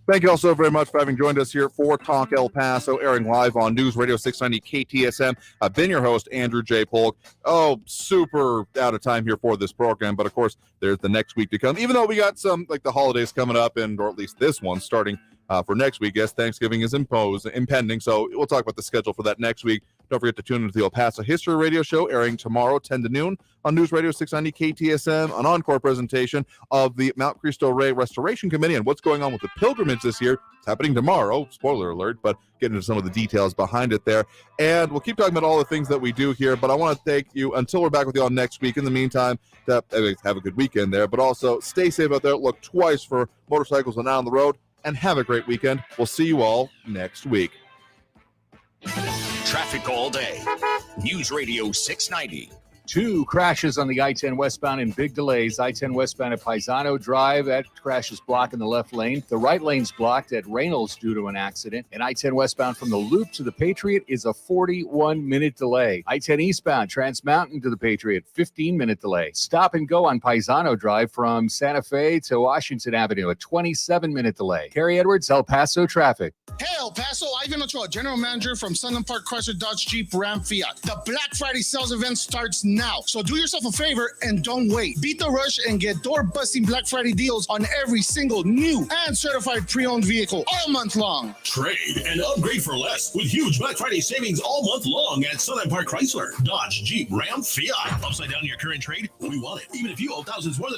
[SPEAKER 2] Thank you all so very much for having joined us here for Talk El Paso, airing live on News Radio 690 KTSM. I've been your host, Andrew J. Polk. Oh, super out of time here for this program, but of course, there's the next week to come. Even though we got some, like the holidays coming up, and or at least this one starting for next week. Yes, Thanksgiving is impending, so we'll talk about the schedule for that next week. Don't forget to tune into the El Paso History Radio Show, airing tomorrow, 10 to noon, on News Radio 690 KTSM, an encore presentation of the Mount Cristo Rey Restoration Committee and what's going on with the pilgrimage this year. It's happening tomorrow, spoiler alert, but get into some of the details behind it there. And we'll keep talking about all the things that we do here, but I want to thank you until we're back with you all next week. In the meantime, have a good weekend there, but also stay safe out there. Look twice for motorcycles and out on the road, and have a great weekend. We'll see you all next week.
[SPEAKER 21] Traffic all day. News Radio 690.
[SPEAKER 5] 2 crashes on the I-10 westbound and big delays. I-10 westbound at Paisano Drive. That crash is blocked in the left lane. The right lane's blocked at Reynolds due to an accident. And I-10 westbound from the Loop to the Patriot is a 41-minute delay. I-10 eastbound, Trans Mountain to the Patriot, 15-minute delay. Stop and go on Paisano Drive from Santa Fe to Washington Avenue, a 27-minute delay. Carrie Edwards, El Paso traffic.
[SPEAKER 27] Hey, El Paso, Ivan Ochoa, General Manager from Sunland Park Chrysler Dodge Jeep Ram Fiat. The Black Friday sales event starts now, so do yourself a favor and don't wait. Beat the rush and get door-busting Black Friday deals on every single new and certified pre-owned vehicle all month long.
[SPEAKER 13] Trade and upgrade for less with huge Black Friday savings all month long at Sunland Park Chrysler Dodge Jeep Ram Fiat. Upside down your current trade? We want it. Even if you owe thousands more than